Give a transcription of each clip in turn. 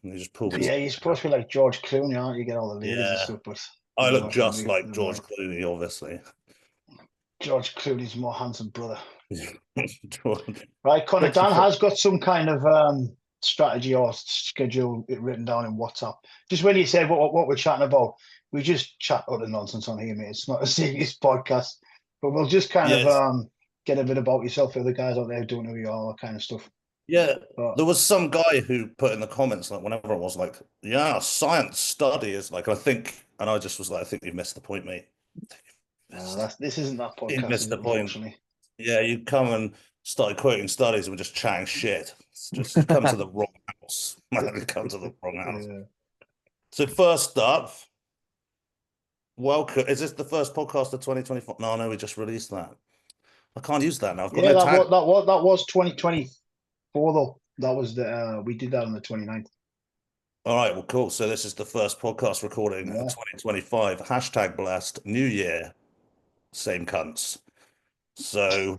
And he just pulled his... Yeah, you're supposed to be like George Clooney, aren't you? Get all the ladies and Yeah. stuff, but I look just like George Clooney, obviously. George Clooney's more handsome brother. George- Right, Connor, Sexy Dan fuck. has got some kind of strategy or schedule written down in WhatsApp. Just when you said what we're chatting about, we just chat utter nonsense on here, mate. It's not a serious podcast, but we'll just kind Yes. of get a bit about yourself for the guys out there who don't know who you are, all that kind of stuff. Yeah, But there was some guy who put in the comments, like, whenever it was like, yeah, science study is like, I think, and I just was like, I think you missed the point, mate. this isn't that You podcast, missed is the it, point. unfortunately. Yeah, you come and started quoting studies and we're just chatting shit. It's just, you come to the wrong house. Man, you come to the wrong house. Yeah. So first up, welcome. Is this the first podcast of 2024? No, we just released that. I can't use that now. I've got Yeah, no tag. that was 2024 though. That was the we did that on the 29th. All right, well, cool. So this is the first podcast recording of 2025. Hashtag blessed. New year. Same cunts. So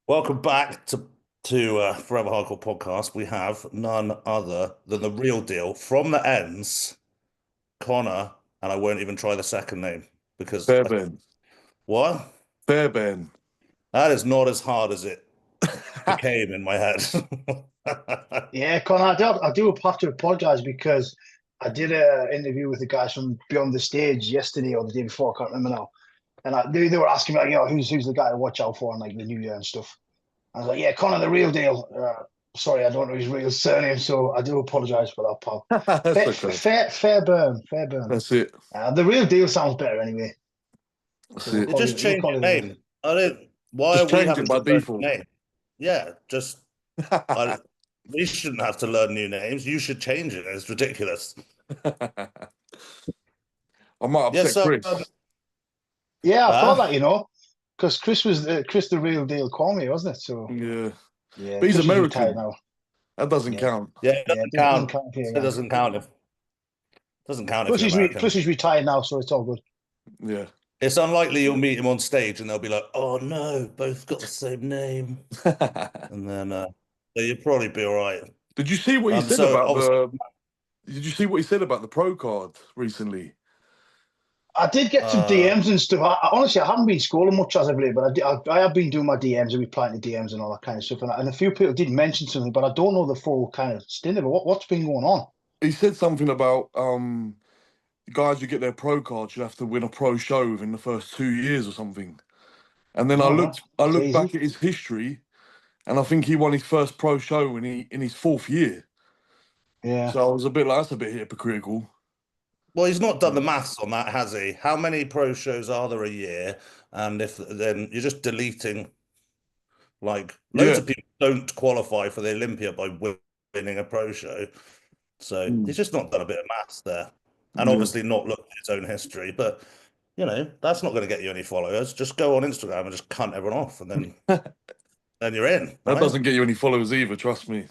welcome back to Forever Hardcore Podcast. We have none other than the real deal from the ends, Connor, and I won't even try the second name because Fairbairn. What? Fairbairn. That is not as hard as it became in my head. Yeah, Connor, I do have to apologise because I did an interview with the guys from Beyond the Stage yesterday or the day before, I can't remember now. And they were asking me, like, who's the guy to watch out for on like the New Year and stuff. I was like, yeah, Connor, the real deal. Sorry, I don't know his real surname, so I do apologise for that, pal. Fairbairn. That's it. The real deal sounds better anyway. That's So it. You just change your name. I don't. Why Just are we change having it by to learn default. name? Yeah, just. We shouldn't have to learn new names. You should change it. It's ridiculous. I might upset Chris. Yeah, I thought that, because Chris was the real deal call me, wasn't it? So yeah. But he's Chris American. now. That doesn't count. Yeah, it doesn't count. It doesn't count if plus you're American. plus he's retired now, so it's all good. Yeah. It's unlikely you'll meet him on stage and they'll be like, "Oh no, both got the same name," and then so you'll probably be all right. Did you see what he said about the? Did you see what he said about the pro card recently? I did get some DMs and stuff. Honestly, I haven't been scrolling much as of late, but I have been doing my DMs and replying to DMs and all that kind of stuff. And a few people did mention something, but I don't know the full kind of stint of it. What's been going on? He said something about guys who get their pro card should have to win a pro show within the first 2 years or something. And then I looked back at his history, and I think he won his first pro show in his 4th year. Yeah. So I was a bit like, that's a bit hypocritical. Well, he's not done the maths on that, has he? How many pro shows are there a year? And if then you're just deleting, like, loads of people don't qualify for the Olympia by winning a pro show. So he's just not done a bit of maths there. And obviously not looked at his own history. But, that's not going to get you any followers. Just go on Instagram and just cunt everyone off. And then then you're in. That doesn't get you any followers either, trust me.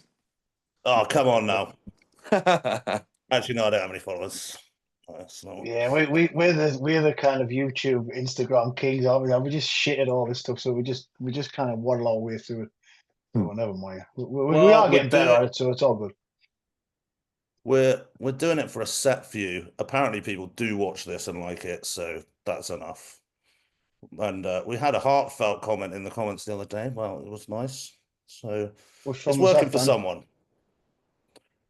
Oh, come on now. Actually, no, I don't have any followers. Yeah, we're the kind of YouTube, Instagram kings, aren't we? We just shit at all this stuff, so we just kind of waddle our way through it. So never mind. We are getting better at it, so it's all good. We're doing it for a set view. Apparently, people do watch this and like it, so that's enough. And we had a heartfelt comment in the comments the other day. Well, it was nice. So it's working for someone.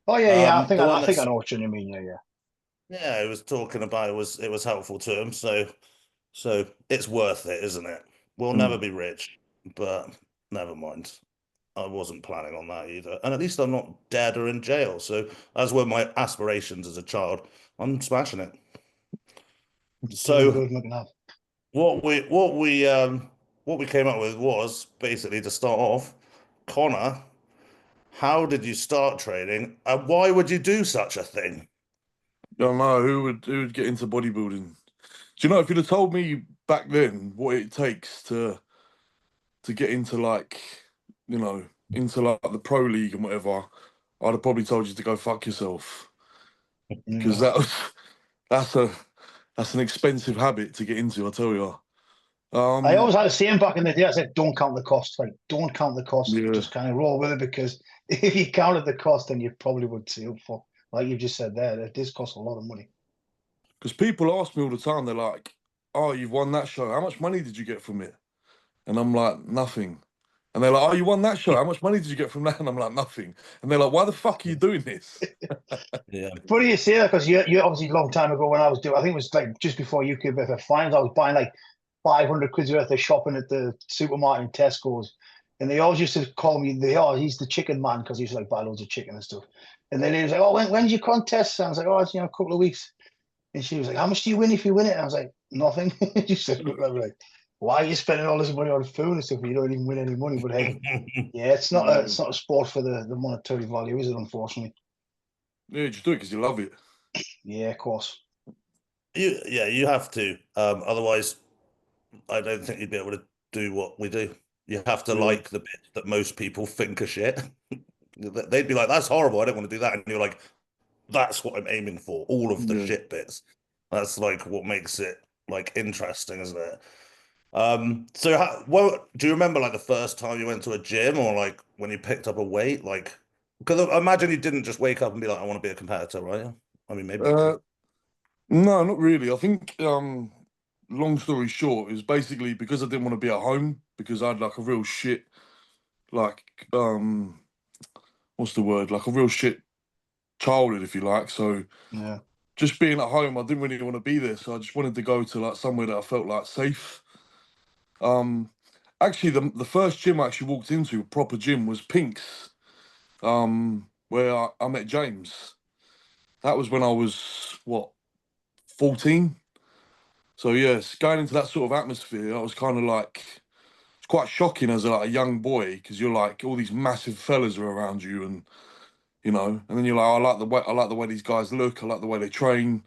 Oh yeah. I think I know what you mean. Yeah. Yeah, he was talking about it was helpful to him, so it's worth it, isn't it? We'll never be rich, but never mind. I wasn't planning on that either. And at least I'm not dead or in jail. So as were my aspirations as a child. I'm smashing it. So what we came up with was basically to start off, Connor, how did you start training and why would you do such a thing? I don't know who would get into bodybuilding. Do you know, if you'd have told me back then what it takes to get into into the pro league and whatever, I'd have probably told you to go fuck yourself. Because that's an expensive habit to get into, I tell you. I always had a saying back in the day. I said, "Don't count the cost. Like, don't count the cost. Just kind of roll with it because if you counted the cost, then you probably would see up for, like you just said there, it does cost a lot of money. Because people ask me all the time, they're like, "Oh, you've won that show. How much money did you get from it?" And I'm like, "Nothing." And they're like, "Oh, you won that show. How much money did you get from that?" And I'm like, "Nothing." And they're like, "Why the fuck are you doing this?" Yeah. Funny you say that, because you obviously a long time ago when I was doing, I think it was like just before UKBF finals, I was buying like 500 quid worth of shopping at the supermarket in Tesco's. And they always used to call me, he's the chicken man, because he used to like buy loads of chicken and stuff. And then he was like, "Oh, when's your contest?" And I was like, "Oh, it's, a couple of weeks." And she was like, "How much do you win if you win it?" And I was like, "Nothing." She said, like, "Why are you spending all this money on food and stuff if you don't even win any money?" But hey, yeah, it's not a sport for the monetary value, is it? Unfortunately. Yeah, just do it because you love it. Yeah, of course. You have to. Otherwise, I don't think you'd be able to do what we do. You have to like the bit that most people think are shit. They'd be like, "That's horrible. I don't want to do that." And you're like, "That's what I'm aiming for. All of the shit bits." That's like what makes it like interesting, isn't it? So well, do you remember like the first time you went to a gym, or like when you picked up a weight? Like, because I imagine you didn't just wake up and be like, "I want to be a competitor," right? I mean, maybe you did. No, not really. I think, long story short, is basically because I didn't want to be at home because I had like a real shit, like, what's the word? Like a real shit childhood, if you like. So Yeah. just being at home, I didn't really want to be there. So I just wanted to go to like somewhere that I felt like safe. Um, Actually, the first gym I actually walked into, a proper gym, was Pink's, where I met James. That was when I was, what, 14? So yes, going into that sort of atmosphere, I was kind of like, it's quite shocking as like a young boy because you're like all these massive fellas are around you, and and then you're like, I like the way these guys look, I like the way they train,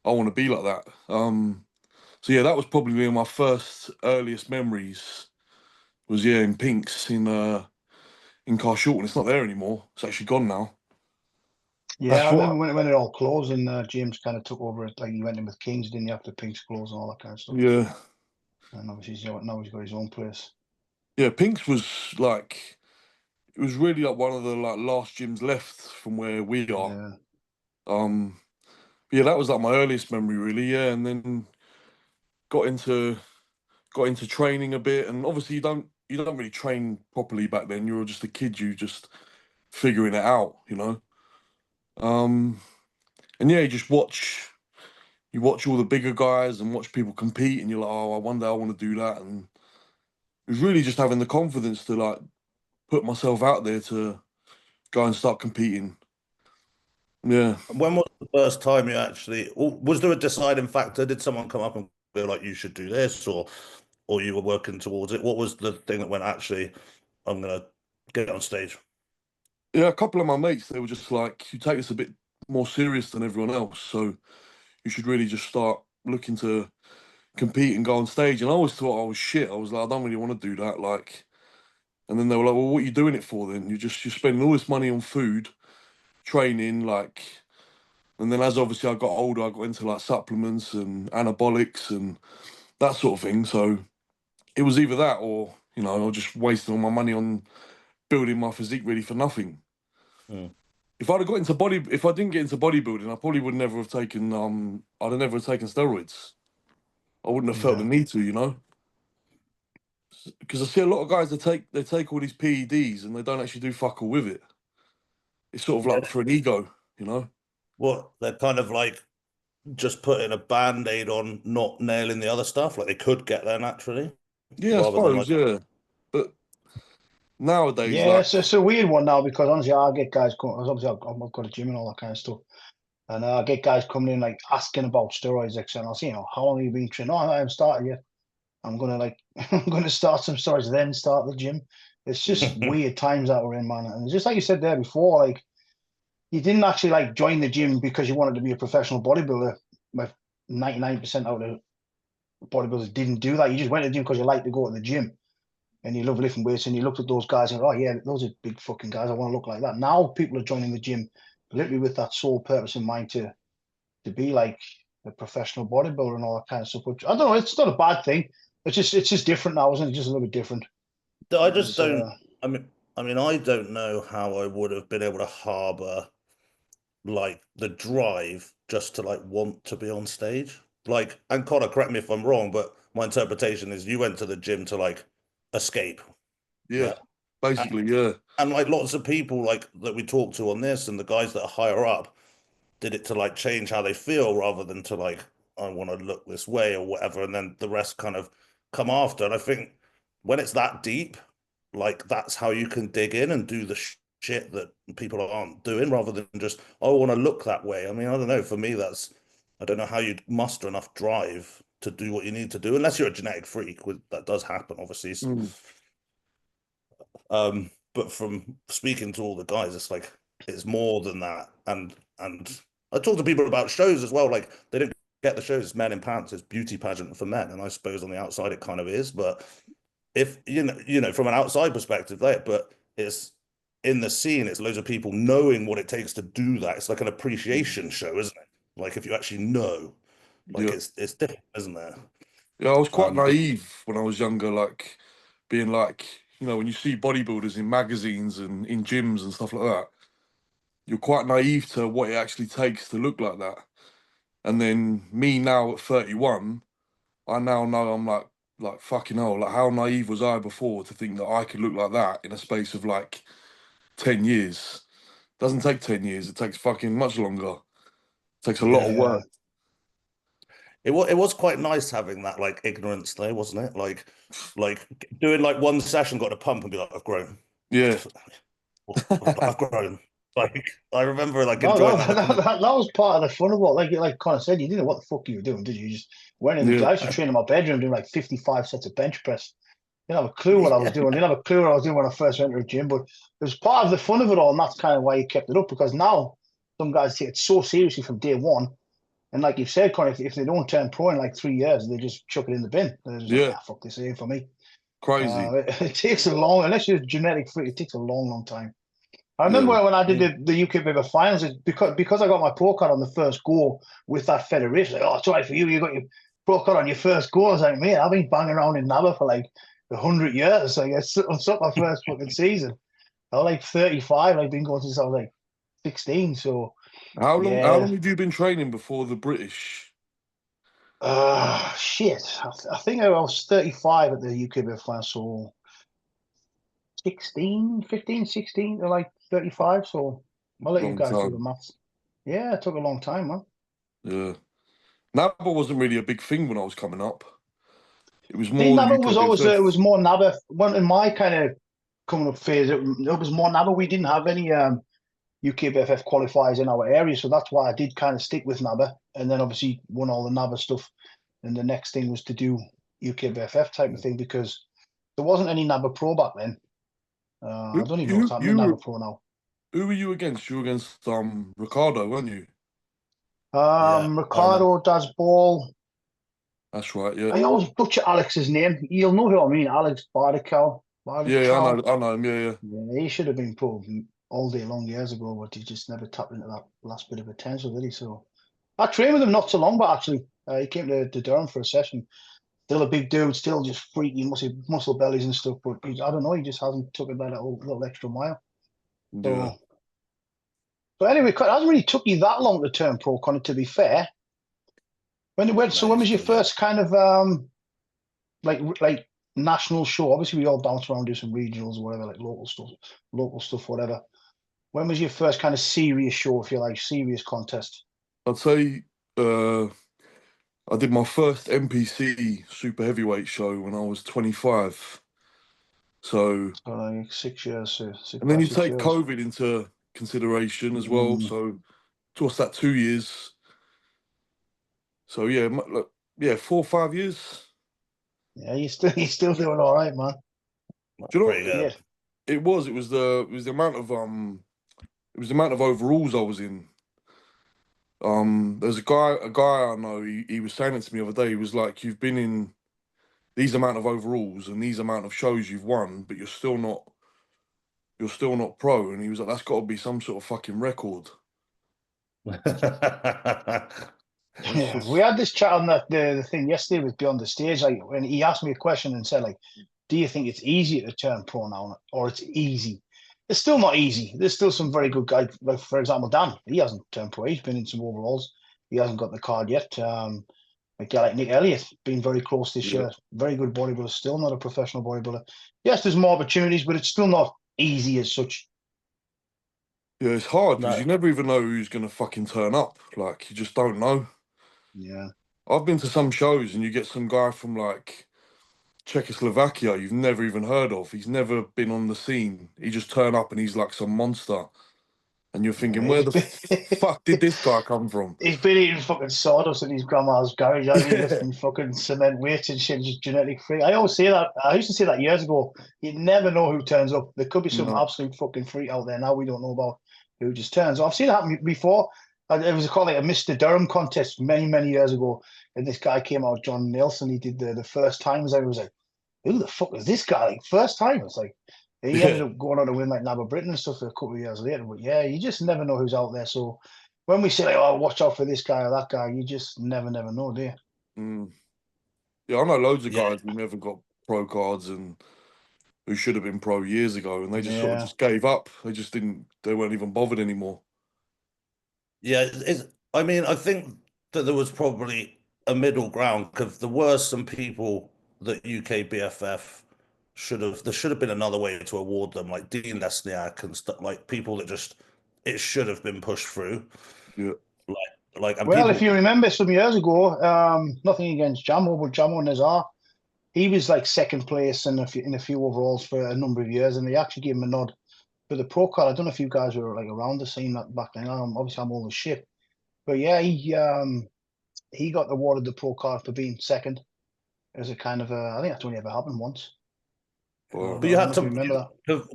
I want to be like that. So yeah, that was probably one of my first earliest memories. Was in Pink's in Carshalton. It's not there anymore. It's actually gone now. Yeah, I remember when it all closed and James kind of took over it. Like he went in with Kings, didn't he, after Pink's closed and all that kind of stuff. Yeah. And obviously now he's got his own place. Yeah, Pink's was like, it was really like one of the like last gyms left from where we are. Yeah. Yeah, that was like my earliest memory really. Yeah, and then got into training a bit, and obviously you don't really train properly back then. You were just a kid, you just figuring it out, and yeah, you watch all the bigger guys and watch people compete, and you're like, oh, one day I want to do that. And it was really just having the confidence to like put myself out there to go and start competing. Yeah. When was the first time you actually, was there a deciding factor? Did someone come up and be like, "You should do this," or you were working towards it? What was the thing that went, "Actually, I'm gonna get on stage"? Yeah, a couple of my mates, they were just like, you take this a bit more serious than everyone else, so you should really just start looking to compete and go on stage. And I always thought I was shit. I was like, I don't really want to do that. Like, and then they were like, well, what are you doing it for then? You're spending all this money on food, training, like, and then as obviously I got older, I got into like supplements and anabolics and that sort of thing. So it was either that or, I was just wasting all my money on building my physique really for nothing. Mm. If I didn't get into bodybuilding, I probably would never have taken I'd have never have taken steroids. I wouldn't have felt the need to. Because I see a lot of guys that take all these PEDs and they don't actually do fuck all with it. It's sort of Yeah. like for an ego. What, they're kind of like just putting a band-aid on not nailing the other stuff. Like they could get there naturally, Yeah, I rather than like, suppose, yeah. But nowadays, Yeah, like, so it's a weird one now because honestly, I get guys coming. Obviously, I've got a gym and all that kind of stuff, and I get guys coming in like asking about steroids, etc. And I'll say, how long have you been training? Oh, I haven't started yet. I'm gonna I'm gonna start some steroids, then start the gym. It's just weird times that we're in, man. And just like you said there before, like you didn't actually like join the gym because you wanted to be a professional bodybuilder. But 99% out of bodybuilders didn't do that. You just went to the gym because you like to go to the gym and you love lifting weights and you looked at those guys and, oh yeah, those are big fucking guys. I want to look like that. Now people are joining the gym literally with that sole purpose in mind to be like a professional bodybuilder and all that kind of stuff. Which I don't know, it's not a bad thing. It's just different now, isn't it? Just a little bit different. I just don't. I mean, I mean, I don't know how I would have been able to harbor like the drive just to like want to be on stage. Like, and Connor, correct me if I'm wrong, but my interpretation is you went to the gym to like escape. Yeah, basically, yeah. And like lots of people like that we talk to on this and the guys that are higher up did it to like change how they feel rather than to like, I want to look this way or whatever. And then the rest kind of come after. And I think when it's that deep, like that's how you can dig in and do the shit that people aren't doing rather than just, oh, I want to look that way. I mean, I don't know. For me, I don't know how you'd muster enough drive to do what you need to do, unless you're a genetic freak. That does happen, obviously. But from speaking to all the guys, it's like it's more than that. And I talk to people about shows as well. Like they don't get the shows. It's Men in Pants. It's beauty pageant for men, and I suppose on the outside it kind of is. But if from an outside perspective, but it's in the scene. It's loads of people knowing what it takes to do that. It's like an appreciation show, isn't it? Like if you actually know, like it's different, isn't it? Yeah, I was quite naive when I was younger, like being like, when you see bodybuilders in magazines and in gyms and stuff like that, you're quite naive to what it actually takes to look like that. And then me now at 31, I now know I'm like fucking hell, like how naive was I before to think that I could look like that in a space of like 10 years. Doesn't take 10 years, it takes fucking much longer. It takes a lot of work. It was quite nice having that like ignorance though, wasn't it? Like doing like one session, got to pump and be like, I've grown. Yeah. I've grown. Like I remember like No, enjoying that was part of the fun of it. Like Connor said, you didn't know what the fuck you were doing, did you? You just went in. I used to train in my bedroom doing like 55 sets of bench press. Didn't have a clue what I was doing. Didn't have a clue what I was doing when I first went to the gym, but it was part of the fun of it all, and that's kind of why you kept it up, because now some guys take it so seriously from day one. And like you've said, Connor, if they don't turn pro in like 3 years, they just chuck it in the bin. They're just like, fuck this, ain't for me. Crazy. It takes a long, unless you're a genetic freak, it takes a long, long time. I remember when I did the UKBB finals, because I got my pro card on the first go with that federation. Like, oh, it's all right for you. You got your pro card on your first go. I was like, man, I've been banging around in NABA for like 100 years. Like, I took my first fucking season. I was like 35. I've been going since I was like 16. So how long have you been training before the British? Shit. I think I was 35 at the UKBB final. So 15, 16, or like 35. So I'll let you guys do the maths. Yeah, it took a long time, man. Yeah. NABA wasn't really a big thing when I was coming up. It was more. NABA was always it was more NABA. When in my kind of coming up phase, it was more NABA. We didn't have any UKBFF qualifiers in our area, so that's why I did kind of stick with NABA, and then obviously won all the NABA stuff. And the next thing was to do UKBFF type of thing, because there wasn't any NABA Pro back then. I don't even know what's happening in NABA Pro now. Who were you against? You were against Ricardo, weren't you? Ricardo, Daz Ball. That's right, yeah. I always butcher Alex's name. You'll know who I mean, Alex Bardical. Yeah, I know him, yeah. He should have been pro all day long years ago, but he just never tapped into that last bit of potential, did he? So I trained with him not so long, but actually he came to Durham for a session. Still a big dude, still just freaky, muscle bellies and stuff, but I don't know, he just hasn't took it that little extra mile. So, but anyway, it hasn't really took you that long to turn pro, Connor, to be fair. When was your first kind of like national show? Obviously we all bounce around, do some regionals or whatever, like local stuff, whatever. When was your first kind of serious show, if you like, serious contest? I'd say I did my first NPC super heavyweight show when I was 25. So 6 years. And then you take COVID into consideration as well. So what's that, 2 years? So yeah, 4 or 5 years. Yeah, you're still doing all right, man. Do you know what? It was the amount of overalls I was in. There's a guy I know, he was saying it to me the other day. He was like, you've been in these amount of overalls and these amount of shows you've won, but you're still not pro. And he was like, that's got to be some sort of fucking record. We had this chat on the thing yesterday with Beyond the Stage, like when he asked me a question and said, like, do you think it's easier to turn pro now, or it's easy? it's still not easy. There's still some very good guys. Like, for example, Dan, he hasn't turned pro. He's been in some overalls. He hasn't got the card yet. A guy like Nick Elliott, been very close this year. Very good bodybuilder, still not a professional bodybuilder. Yes, there's more opportunities, but it's still not easy as such. Yeah, it's hard because you never even know who's going to fucking turn up. Like, you just don't know. Yeah. I've been to some shows and you get some guy from, like, Czechoslovakia you've never even heard of. He's never been on the scene. He just turn up and he's like some monster. And you're thinking, where the fuck did this guy come from? He's been eating fucking sawdust in his grandma's garage, hasn't he? Lifting fucking cement weights and shit, just genetic free. I always say that. I used to say that years ago. You never know who turns up. There could be some absolute fucking freak out there now we don't know about who just turns up. I've seen it happen before. It was called like a Mr. Durham contest many, many years ago. And this guy came out, John Nelson. He did the first timers. I was like, who the fuck is this guy? Like, first timers. Like, he ended up going on to win like Nabba Britain and stuff a couple of years later. But yeah, you just never know who's out there. So when we say like, oh, watch out for this guy or that guy, you just never know, do you? Yeah, I know loads of guys who never got pro cards and who should have been pro years ago, and they just sort of just gave up. They just didn't. They weren't even bothered anymore. Yeah, I mean, I think that there was probably a middle ground because there were some people that UK BFF there should have been another way to award them, like Dean Lesniak and stuff, like people that just it should have been pushed through. Yeah. Well, if you remember some years ago, nothing against Jamo, but Jamo Nazar, he was like second place in a few overalls for a number of years, and they actually gave him a nod for the pro card. I don't know if you guys were like around the scene that back then. Obviously, I'm old as shit, but yeah, he got awarded the pro card for being second. As a kind of I think that's only ever happened once. But you had to remember that.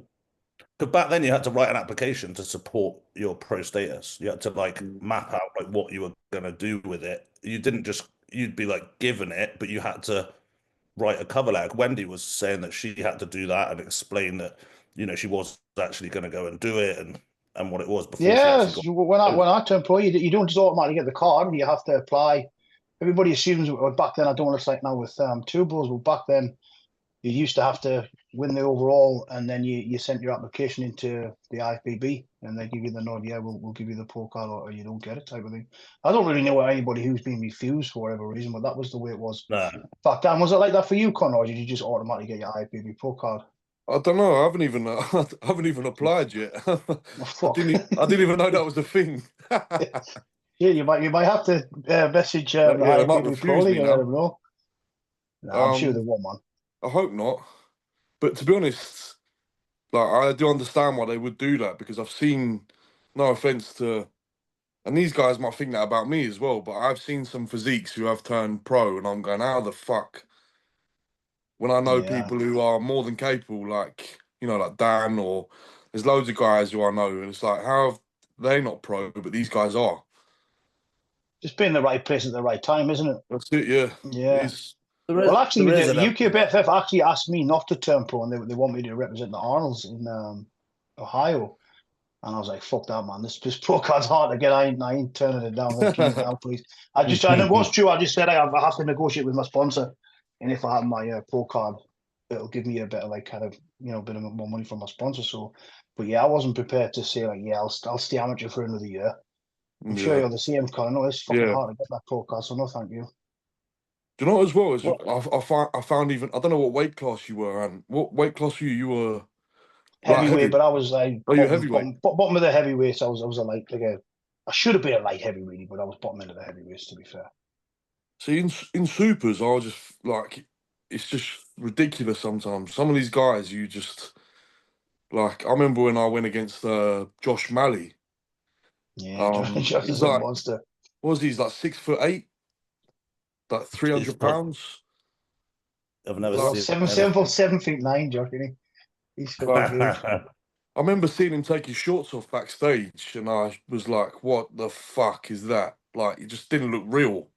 Because back then you had to write an application to support your pro status. You had to like map out like what you were gonna do with it. You didn't just you'd be like given it, but you had to write a cover letter. Wendy was saying that she had to do that and explain that, you know, she was actually gonna go and do it and what it was before she actually got when I turned pro, you don't just automatically get the card, you have to apply. Everybody assumes back then, I don't want to say now with two bros, but back then you used to have to win the overall, and then you sent your application into the IFBB, and they give you the nod. Yeah, we'll give you the pro card, or you don't get it, type of thing. I don't really know anybody who's been refused for whatever reason, but that was the way it was back then. Was it like that for you, Connor, or did you just automatically get your IFBB pro card? I don't know. I haven't even applied yet. I didn't even know that was a thing. Yeah, you might have to message the IFBB Pro League and let them know. No, I'm sure they won't, man. I hope not. But to be honest, like I do understand why they would do that, because I've seen, no offense to, and these guys might think that about me as well, but I've seen some physiques who have turned pro, and I'm going, how the fuck? When I know people who are more than capable, like, you know, like Dan, or there's loads of guys who I know, and it's like, how have they not pro, but these guys are? Just being in the right place at the right time, isn't it? That's it, yeah. Yeah. Well, actually, the UK BFF actually asked me not to turn pro, and they want me to represent the Arnolds in Ohio. And I was like, fuck that, man. This pro card's hard to get. I ain't turning it down. Like, give me that out, please. And it was true. I just said I have to negotiate with my sponsor. And if I have my pro card, it'll give me a bit of like kind of, you know, a bit of more money from my sponsor. So, but yeah, I wasn't prepared to say like, yeah, I'll stay amateur for another year. I'm sure you're the same, Connor. No, it's fucking hard to get that pro card, so no thank you. Do you know what as well? I found even, I don't know what weight class you were, and what weight class were you? You were heavyweight, but I was like bottom of the heavyweights. I was I should have been a light heavyweight, but I was bottom end of the heavyweights, to be fair. See, in supers, I was just like, it's just ridiculous sometimes. Some of these guys, you just like. I remember when I went against Josh Malley. Yeah, Josh is a monster. What was he? He's like 6'8", like 300 pounds. I've never seen 7 feet 9, Josh. He's fucking huge. I remember seeing him take his shorts off backstage, and I was like, "What the fuck is that?" Like, it just didn't look real.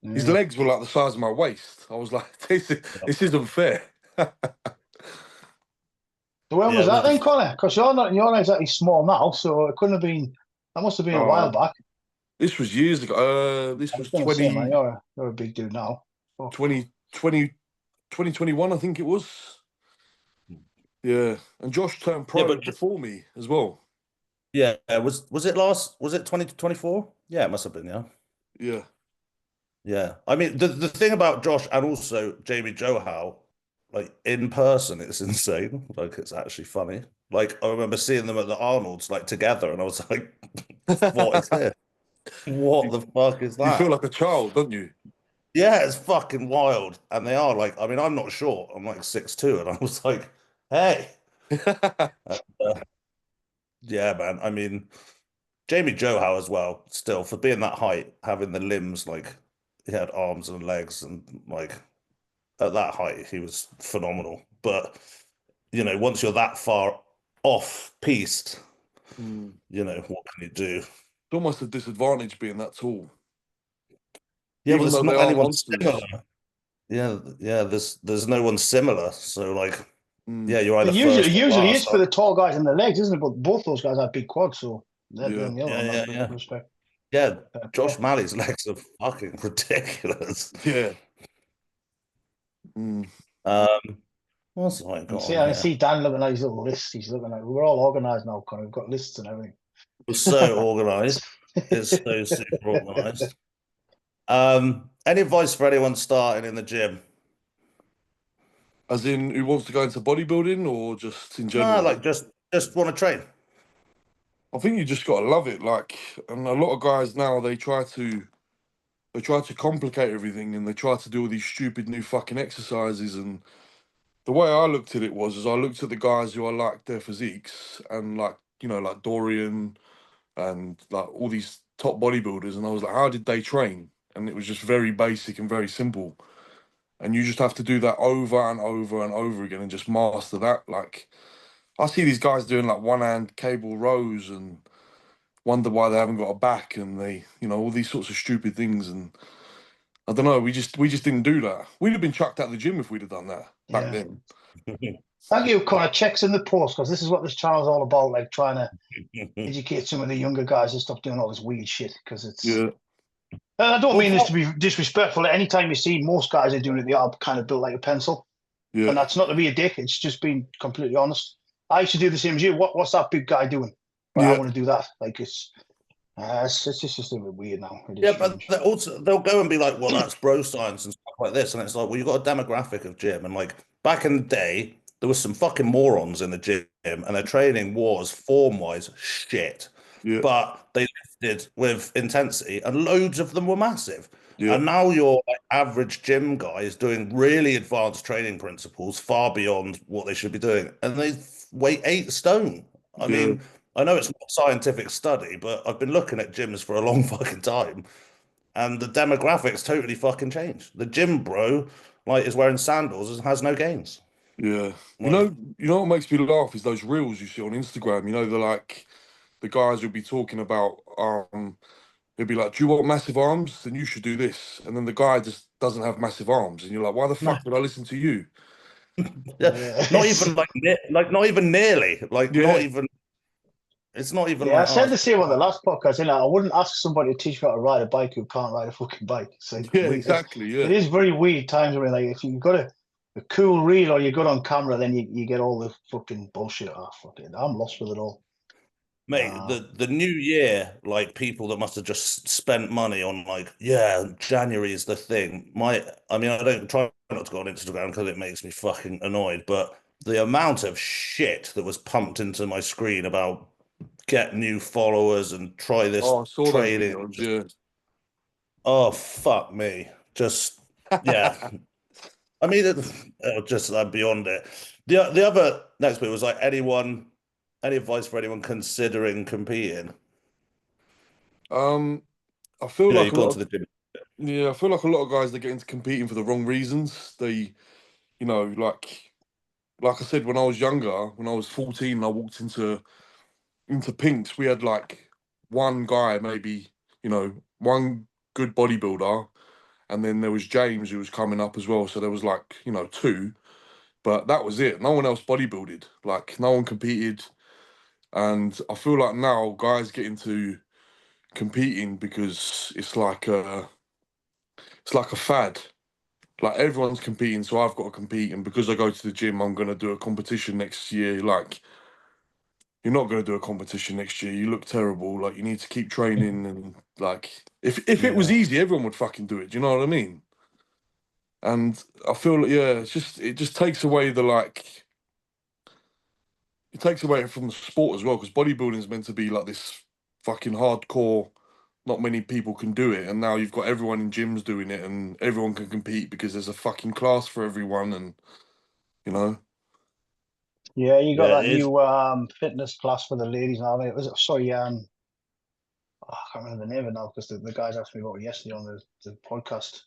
Yeah. His legs were like the size of my waist. I was like, "This isn't fair." So when was that then, Connor? Because you're not exactly small now, so it couldn't have been. That must have been a while back. This was years ago. This was 20. You're a big dude now. 2021, I think it was. Yeah, and Josh turned Yeah, pro but before me as well. yeah, was it 2024? Yeah, it must have been, yeah. Yeah. Yeah. I mean, the thing about Josh and also Jamie Johal, like in person, it's insane. Like it's actually funny. Like I remember seeing them at the Arnold's like together, and I was like, "What is this? What you, the fuck is you feel that?" like a child, don't you? Yeah, it's fucking wild. And they are like, I mean, I'm not short. I'm like 6'2", and I was like, "Hey." Uh, yeah, man. I mean, Jamie Johal as well, still for being that height, having the limbs like he had arms and legs and like at that height, he was phenomenal. But once you're that far off piste, Mm. what can you do? It's almost a disadvantage being that tall, Yeah, well, even there's though they not are anyone similar. monsters. Yeah, yeah. There's no one similar. So like, Mm. yeah, you're It either first or usually is last. for the tall guys in the legs, isn't it? But both those guys have big quads, so they're Yeah. nailed Yeah, on yeah, that yeah, respect. yeah. Yeah. Josh Malley's legs are fucking ridiculous. Yeah. Mm. Um, what's I got on I here? see Dan looking at his little list. He's looking like we're all organised now, Connor. We've got lists and everything. We're so organized. It's so super organized. Any advice for anyone starting in the gym? As in, who wants to go into bodybuilding or just in No, general? like just want to train. I think you just gotta love it. Like, and a lot of guys now they try to complicate everything and they try to do all these stupid new fucking exercises. And the way I looked at it was, I looked at the guys who I liked their physiques and like like Dorian and like all these top bodybuilders, and I was like, how did they train? And it was just very basic and very simple. And you just have to do that over and over and over again and just master that. Like, I see these guys doing like one hand cable rows and wonder why they haven't got a back, and they, all these sorts of stupid things. And I don't know, we just didn't do that. We'd have been chucked out of the gym if we'd have done that back Yeah. then. Thank you, Connor. Checks in the post, because this is what this channel's all about, like trying to educate some of the younger guys and stop doing all this weird shit. Because it's, Yeah, and I don't Well, mean this to be disrespectful. Anytime you see most guys are doing it, they are kind of built like a pencil. yeah, And that's not to be a dick. It's just being completely honest. I used to do the same as you. What's that big guy doing? Well, I yeah, want to do that. Like it's just a bit weird now. It is yeah, but strange. they'll go and be like, well, that's bro science and stuff like this, and it's like, well, you've got a demographic of gym, and like back in the day, there was some fucking morons in the gym, and their training was form-wise shit, yeah, but they lifted with intensity, and loads of them were massive. yeah, And now your like, average gym guy is doing really advanced training principles far beyond what they should be doing, and they weigh 8 stone. I yeah, mean, I know it's not a scientific study, but I've been looking at gyms for a long fucking time, and the demographics totally fucking changed. The gym bro, like, is wearing sandals and has no gains. yeah. Like, You know what makes me laugh is those reels you see on Instagram. They're like the guys who'll be talking about he'll be like, do you want massive arms? Then you should do this. And then the guy just doesn't have massive arms. And you're like, why the no, fuck would I listen to you? yeah, not even like not even nearly, like not Yeah, even. It's not even Yeah, I like, oh, said the same on the last podcast. I wouldn't ask somebody to teach me how to ride a bike who can't ride a fucking bike. It's like yeah, exactly. it Yeah, is very weird times where like if you've got a cool reel or you're good on camera, then you get all the fucking bullshit. Oh, fucking, I'm lost with it all. mate, the new year, like people that must have just spent money on like, yeah, January is the thing. I mean, I don't try not to go on Instagram because it makes me fucking annoyed, but the amount of shit that was pumped into my screen about get new followers and try this oh, I saw those trading, videos. Yeah. oh fuck me, just yeah. I mean, just beyond it. The other next bit was like any advice for anyone considering competing? um, I feel like You've a gone lot to of the gym. yeah, I feel like a lot of guys they get into competing for the wrong reasons. They, like I said, when I was younger, when I was 14, I walked into Pinks. We had like one guy, maybe, one good bodybuilder, and then there was James who was coming up as well. So there was like, two, but that was it. No one else bodybuilded. Like no one competed. And I feel like now guys get into competing because it's like a fad. like everyone's competing, so I've got to compete. And because I go to the gym, I'm going to do a competition next year. Like, you're not going to do a competition next year. You look terrible. Like, you need to keep training. And like, if it was easy, everyone would fucking do it. Do you know what I mean? And I feel, yeah, it just takes away the like, it takes away from the sport as well, because bodybuilding is meant to be like this fucking hardcore. Not many people can do it, and now you've got everyone in gyms doing it, and everyone can compete because there's a fucking class for everyone, and you know. Yeah, you got Yeah, that it is. new fitness class for the ladies now. It was sorry, I can't remember the name of it now because the guys asked me about it yesterday on the podcast.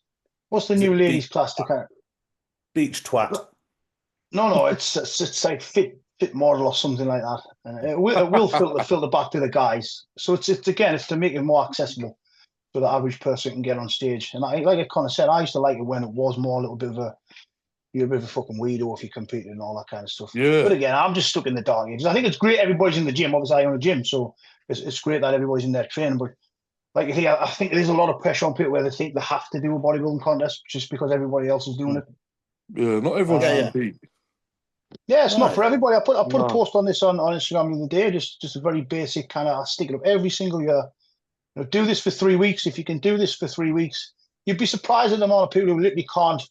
What's the Is new it ladies class to kind beach twat? of? No, it's like fit model or something like that, and it will filter back to the guys. So it's again, it's to make it more accessible so the average person can get on stage. And like I kind of said, I used to like it when it was more a little bit of a you're a bit of a fucking weirdo if you competed and all that kind of stuff. But Yeah, again, I'm just stuck in the dark ages. I think it's great everybody's in the gym. Obviously, I own a gym, so it's great that everybody's in there training. But like you think, I think there's a lot of pressure on people where they think they have to do a bodybuilding contest just because everybody else is doing it. yeah. Not everyone Yeah, should yeah. compete. Yeah, it's not No, for everybody. I put a No. post on this on Instagram the other day, just a very basic kind of I stick it up every single year. You know, do this for 3 weeks. If you can do this for 3 weeks, you'd be surprised at the amount of people who literally can't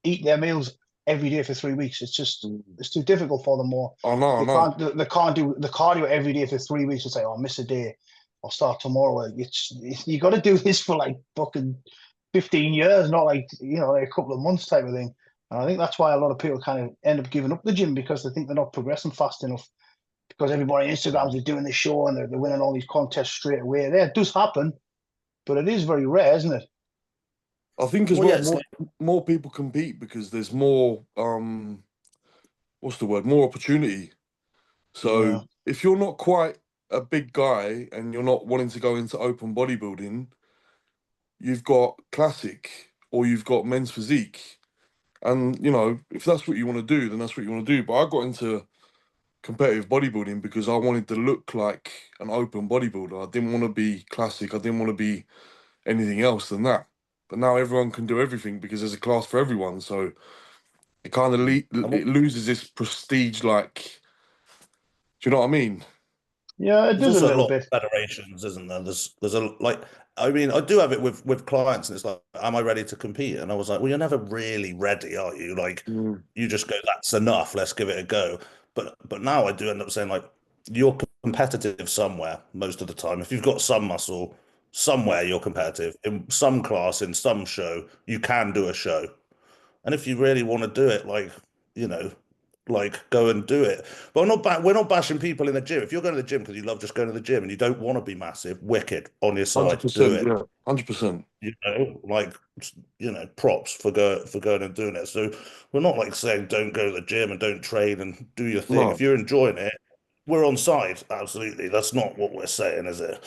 eat their meals every day for 3 weeks. It's too difficult for them more. I know, I They know. can't do the cardio every day for 3 weeks. It's like, oh, I miss a day. I'll start tomorrow. You got to do this for like fucking 15 years, not like like a couple of months type of thing. And I think that's why a lot of people kind of end up giving up the gym because they think they're not progressing fast enough. Because everybody on Instagram is doing the show and they're winning all these contests straight away. There, it does happen, but it is very rare, isn't it? I think as well, yeah, well, it's like more people compete because there's more what's the word? More opportunity. So Yeah. if you're not quite a big guy and you're not wanting to go into open bodybuilding, you've got classic or you've got men's physique. And if that's what you want to do, then that's what you want to do. But I got into competitive bodybuilding because I wanted to look like an open bodybuilder. I didn't want to be classic. I didn't want to be anything else than that. But now everyone can do everything because there's a class for everyone. So it kind of I'm it loses its prestige. Like, do you know what I mean? Yeah, it there's does a also a little lot bit. of federations, isn't there? There's a like I mean, I do have it with clients, and it's like, am I ready to compete? And I was like, well, you're never really ready, are you? Like, Mm. you just go, that's enough, let's give it a go. But now I do end up saying like, you're competitive somewhere most of the time. If you've got some muscle, somewhere you're competitive. In some class, in some show, you can do a show. And if you really want to do it, you know, go and do it. But we're not bashing people in the gym. If you're going to the gym because you love just going to the gym and you don't want to be massive, wicked on your Hundred side, do percent, it. yeah, 100%. You know, like props for going and doing it. So we're not like saying don't go to the gym and don't train and do your thing. If No, you're enjoying it, we're on side. Absolutely. That's not what we're saying, is it?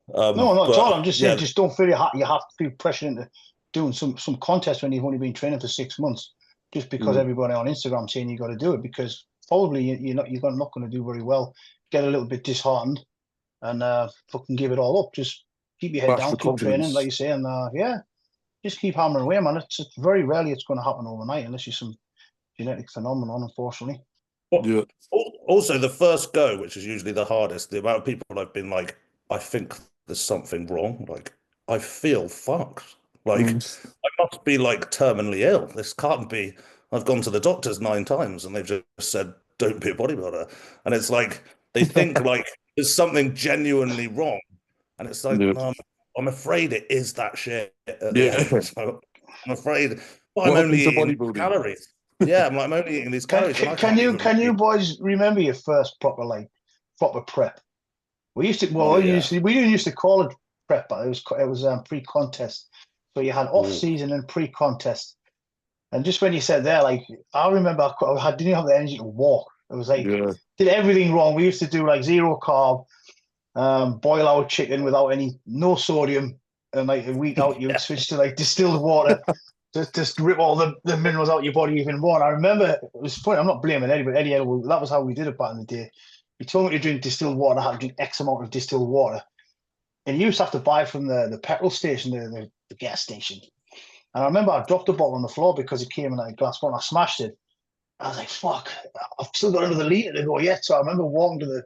No, not at all. But I'm just saying, yeah, just don't feel you have to feel pressure into doing some contest when you've only been training for 6 months, just because mm, everybody on Instagram saying you got to do it. Because probably you're not going to do very well. Get a little bit disheartened and fucking give it all up. Just keep your head bash down, for keep training, like confidence. you say, and yeah, just keep hammering away, man. It's very rarely it's going to happen overnight unless you're some genetic phenomenon, unfortunately. Yeah. also the first go, which is usually the hardest, the amount of people I've been like, I think there's something wrong. Like, I feel fucked. Like, Mm. I must be like terminally ill. This can't be. I've gone to the doctors 9 times and they've just said, don't be a bodybuilder. And it's like, they think like there's something genuinely wrong. And it's like, Yeah. no, I'm afraid it is that shit at the Yeah. end. So I'm afraid, but I'm Welcome only to eating bodybuilding. calories. Yeah, I'm only eating these Can calories and I can can't you even can you really. boys remember your first proper prep? We used to Oh yeah. we didn't used to call it prep, but it was pre-contest. So you had off Oh, season and pre-contest. And just when you said there, like I remember didn't have the energy to walk. It was like Yeah. did everything wrong. We used to do like zero carb, boil our chicken without no sodium, and like a week out you would yeah. switch to like distilled water. Just rip all the minerals out of your body even more. And I remember it was funny. I'm not blaming Eddie, but Eddie, that was how we did it back in the day. He told me to drink distilled water. I had to drink X amount of distilled water, and you used to have to buy from the petrol station, the gas station. And I remember I dropped the bottle on the floor because it came in like a glass bottle. I smashed it. I was like, fuck, I've still got another litre to go yet. So I remember walking to the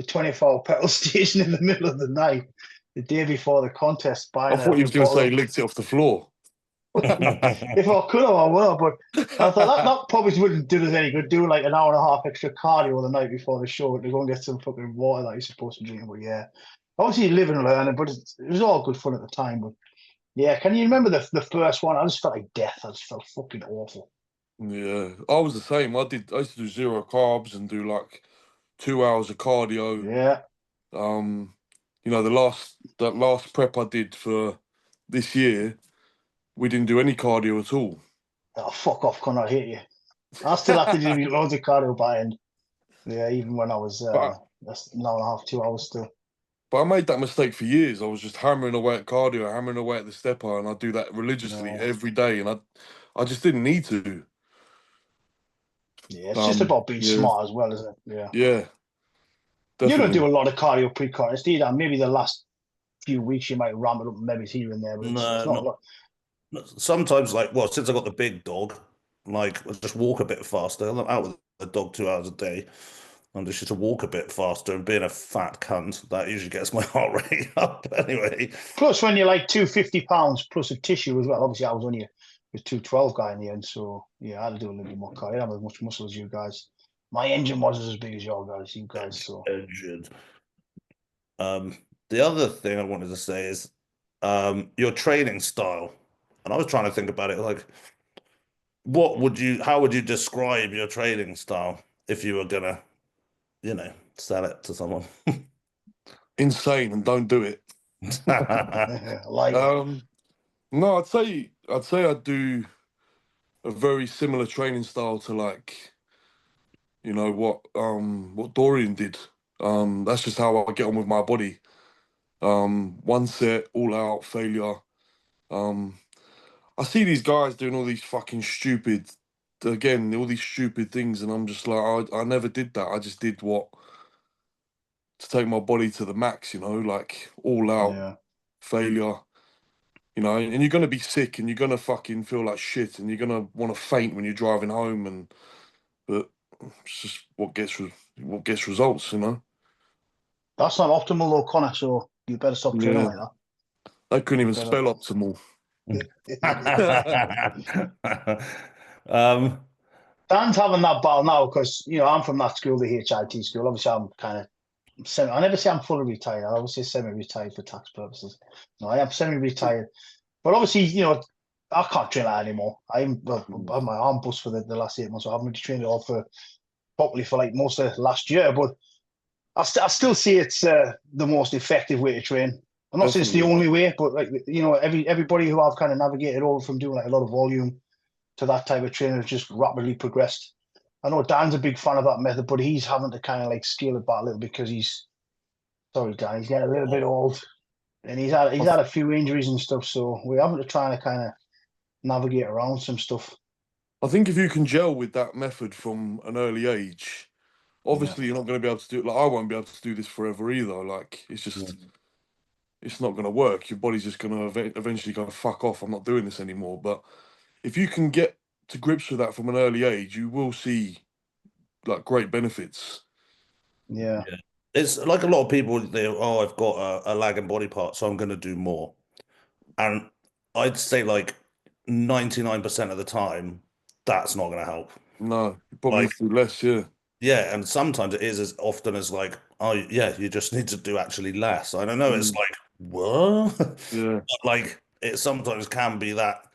24-hour petrol station in the middle of the night, the day before the contest, I buying thought you was going to say he licked it off the floor. If I could have, I would have. But I thought that probably wouldn't do us any good, doing like an hour and a half extra cardio the night before the show to go and get some fucking water that you're supposed to drink. But yeah, obviously you live and learn, but it was all good fun at the time. But yeah, can you remember the first one? I just felt like death. I just felt fucking awful. Yeah, I was the same. I used to do 0 carbs and do like 2 hours of cardio. Yeah. You know, that last prep I did for this year, we didn't do any cardio at all. Oh, fuck off, Connor, I hate you. I still have to do loads of cardio by end. Yeah, even when I was that's an hour and a half, 2 hours still. But I made that mistake for years. I was just hammering away at cardio, hammering away at the stepper, and I do that religiously every day, and I just didn't need to. Yeah, it's just about being smart as well, isn't it? Yeah. Yeah. Definitely. You don't do Definitely. a lot of cardio pre-contest, do you? Maybe the last few weeks you might ramp it up maybe here and there, but it's not a lot. Sometimes, like, well, since I got the big dog, like, I just walk a bit faster. I'm out with the dog 2 hours a day. I'm just to walk a bit faster, and being a fat cunt, that usually gets my heart rate up anyway. Plus, when you're like 250 pounds plus of tissue as well, obviously I was only a 212 guy in the end, so yeah, I had to do a little bit more cardio. I didn't have as much muscle as you guys. My engine wasn't as big as you guys. So engine. The other thing I wanted to say is your training style. And I was trying to think about it, like, how would you describe your training style if you were gonna, sell it to someone? Insane, and don't do it. No, I'd say I'd do a very similar training style to, like, what Dorian did. That's just how I get on with my body. One set, all out, failure. I see these guys doing all these fucking all these stupid things, and I'm just like, I never did that. I just did to take my body to the max, like all out, failure, and you're gonna be sick, and you're gonna fucking feel like shit, and you're gonna want to faint when you're driving home, but it's just what gets results, That's not optimal though, Connor, so you better stop training like that. I couldn't even spell optimal. Dan's having that battle now because I'm from that school, the HIT school. Obviously, I'm kind of I never say I'm fully retired. I always say semi-retired for tax purposes. No, I am semi-retired, but obviously, I can't train that anymore. I have my arm bust for the last 8 months. So I haven't really trained it all properly for like most of last year, but I still see it's the most effective way to train. I'm not saying it's the only way, but like everybody who I've kind of navigated over from doing like a lot of volume to that type of training has just rapidly progressed. I know Dan's a big fan of that method, but he's having to kind of like scale it back a little because sorry Dan, he's getting a little bit old, and he's had a few injuries and stuff. So we're having to try to kind of navigate around some stuff. I think if you can gel with that method from an early age, obviously you're not going to be able to do it. Like, I won't be able to do this forever either. Like, it's just, it's not going to work. Your body's just going to eventually go, fuck off, I'm not doing this anymore. But if you can get to grips with that from an early age, you will see like great benefits. Yeah. It's like a lot of people, I've got a lagging body part, so I'm going to do more. And I'd say like 99% of the time, that's not going to help. No, you probably do less, yeah. Yeah, and sometimes it is as often as like, oh yeah, you just need to do actually less. I don't know, it's like, what? Yeah. But like it sometimes can be that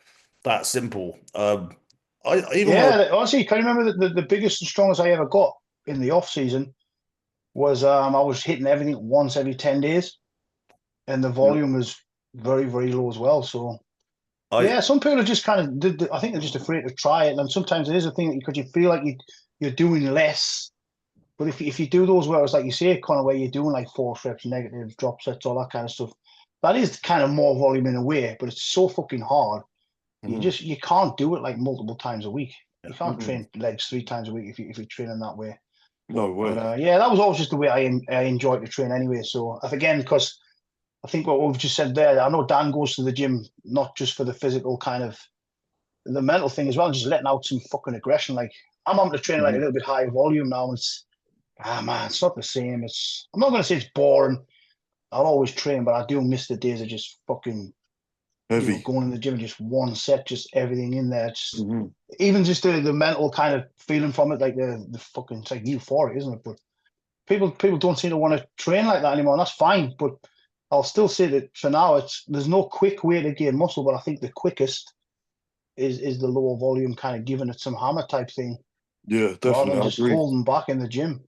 simple. Honestly, can you remember the biggest and strongest I ever got in the off season was I was hitting everything once every 10 days, and the volume was very, very low as well. So some people are just kind of I think they're just afraid to try it, and sometimes it is a thing because you feel like you're doing less. But if you do those workouts, like you say, kind of where you're doing like 4 reps, negative drop sets, all that kind of stuff, that is kind of more volume in a way, but it's so fucking hard. You can't do it like multiple times a week. You can't train legs 3 times a week if you're training that way. No way. But that was always just the way I enjoyed to train anyway. So again, because I think what we've just said there, I know Dan goes to the gym not just for the physical kind of the mental thing as well, just letting out some fucking aggression. Like I'm having to train like a little bit higher volume now. It's man, it's not the same. I'm not gonna say it's boring. I'll always train, but I do miss the days of just fucking heavy, going in the gym and just one set, just everything in there. Just even just the mental kind of feeling from it, like the fucking, it's like euphoric, isn't it? But people don't seem to want to train like that anymore, and that's fine. But I'll still say that for now, there's no quick way to gain muscle, but I think the quickest is the lower volume, kind of giving it some hammer type thing. Yeah, definitely. Rather than just holding back in the gym.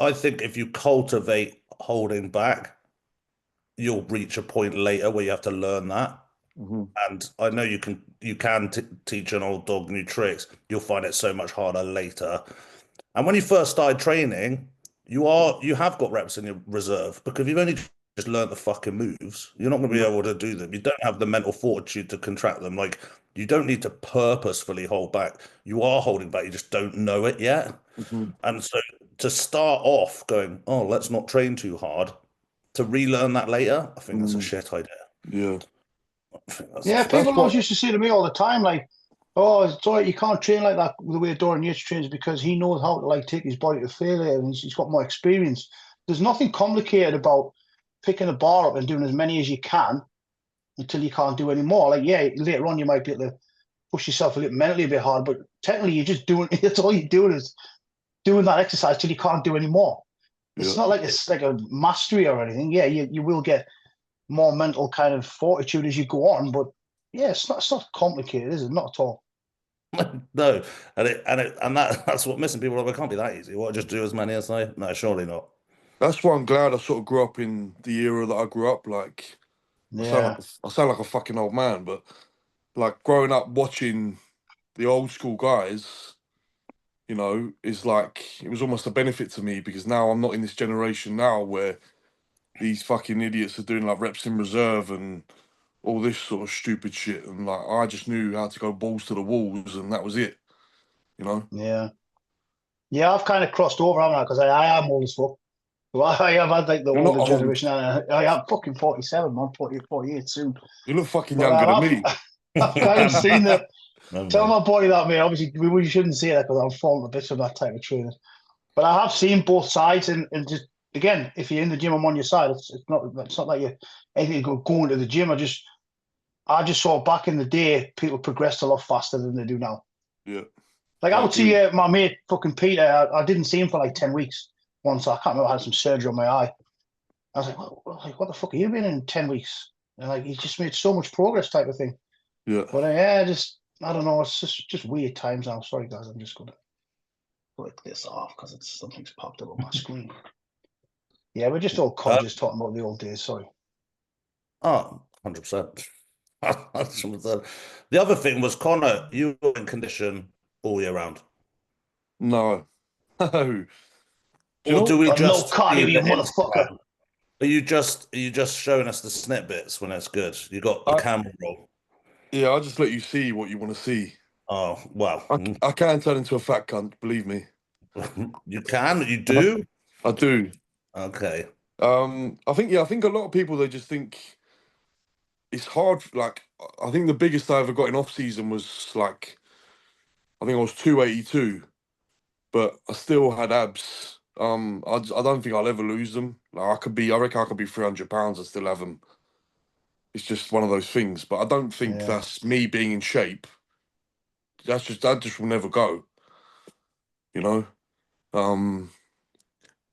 I think if you cultivate holding back, you'll reach a point later where you have to learn that. And I know you can teach an old dog new tricks. You'll find it so much harder later. And when you first started training, you have got reps in your reserve, because if you've only just learned the fucking moves, you're not going to be able to do them. You don't have the mental fortitude to contract them. Like, you don't need to purposefully hold back. You are holding back. You just don't know it yet. And so to start off going, oh, let's not train too hard, to relearn that later, I think that's a shit idea. Yeah. Yeah, people always used to say to me all the time, like, oh, it's all right, you can't train like that the way Dorian Yates trains, because he knows how to like take his body to failure and he's got more experience. There's nothing complicated about picking a bar up and doing as many as you can until you can't do any more. Like, yeah, later on you might be able to push yourself a little mentally a bit hard, but technically you're just doing, that's all you're doing is doing that exercise till you can't do any more. It's not like it's like a mastery or anything. Yeah, you will get more mental kind of fortitude as you go on, but yeah, it's not complicated, is it? Not at all. No, and that's what missing people are. It can't be that easy. What, just do as many as I? No, surely not. That's why I'm glad I sort of grew up in the era that I grew up. Like, Yeah. I sound like a fucking old man, but like growing up watching the old school guys, you know, is like, it was almost a benefit to me, because now I'm not in this generation now where these fucking idiots are doing like reps in reserve and all this sort of stupid shit. And like, I just knew how to go balls to the walls, and that was it, you know? Yeah. Yeah, I've kind of crossed over, haven't I? Because I am old as fuck. Well, I have had like the You're not older old. generation. I am fucking 47, man, 48 soon. You look fucking But younger than me. I've kind of seen that. No, Tell man. my body that, mate. Obviously, we shouldn't say that because I'm falling a bit from that type of training. But I have seen both sides, and just again, if you're in the gym, I'm on your side. It's not like you're anything going to the gym. I just saw back in the day people progressed a lot faster than they do now. Yeah. Like I would see my mate fucking Peter. I didn't see him for like 10 weeks once. I can't remember. I had some surgery on my eye. I was like, what the fuck have you been in 10 weeks? And like, he just made so much progress, type of thing. Yeah. But yeah, I don't know. It's just weird times now. Sorry, guys. I'm just gonna click this off because something's popped up on my screen. Yeah, we're just all codgers talking about the old days. Sorry. Oh, 100%. 100%. The other thing was, Connor, you were in condition all year round. No. No. Or do we just no cardio, see you the motherfucker. Instagram? Are you just showing us the snippets when it's good? You got the camera roll. Yeah, I'll just let you see what you want to see. Oh, well. I can turn into a fat cunt, believe me. You can? You do? I do. Okay. I think a lot of people, they just think it's hard. Like, I think the biggest I ever got in off season was like, I think I was 282, but I still had abs. I don't think I'll ever lose them. Like, I reckon I could be 300 pounds and still have them. It's just one of those things. But I don't think that's me being in shape. That just will never go. You know.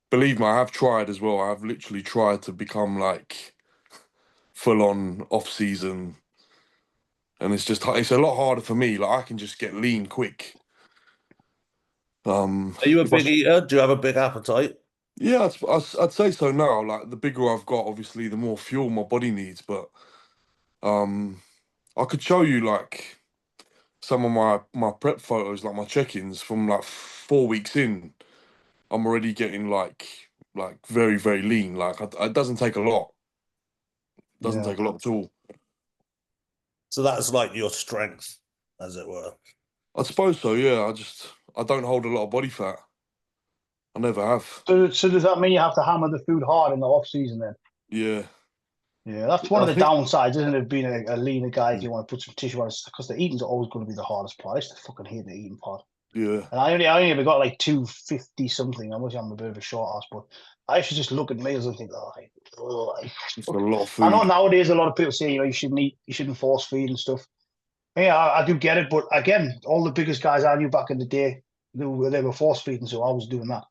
Believe me, I have tried as well. I've literally tried to become like full on off season, and it's a lot harder for me. Like, I can just get lean quick. Are you a big eater? Do you have a big appetite? Yeah, I'd say so now. Like, the bigger I've got, obviously, the more fuel my body needs. But I could show you like some of my prep photos, like my check-ins from like 4 weeks in. I'm already getting like very, very lean. Like, it doesn't take a lot. Doesn't take a lot at all. So that's like your strength, as it were. I suppose so, yeah. I don't hold a lot of body fat. I never have. So does that mean you have to hammer the food hard in the off season then? Yeah. Yeah, that's one of the downsides, isn't it, being a leaner guy if you want to put some tissue on it, because the eating's always going to be the hardest part. I used to fucking hate the eating part. Yeah. And I only ever got like 250 something. I wish I'm a bit of a short ass, but I used to just look at meals and think, it's a lot of food. I know nowadays a lot of people say, you shouldn't force feed and stuff. Yeah, I do get it, but again, all the biggest guys I knew back in the day, they were force feeding, so I was doing that.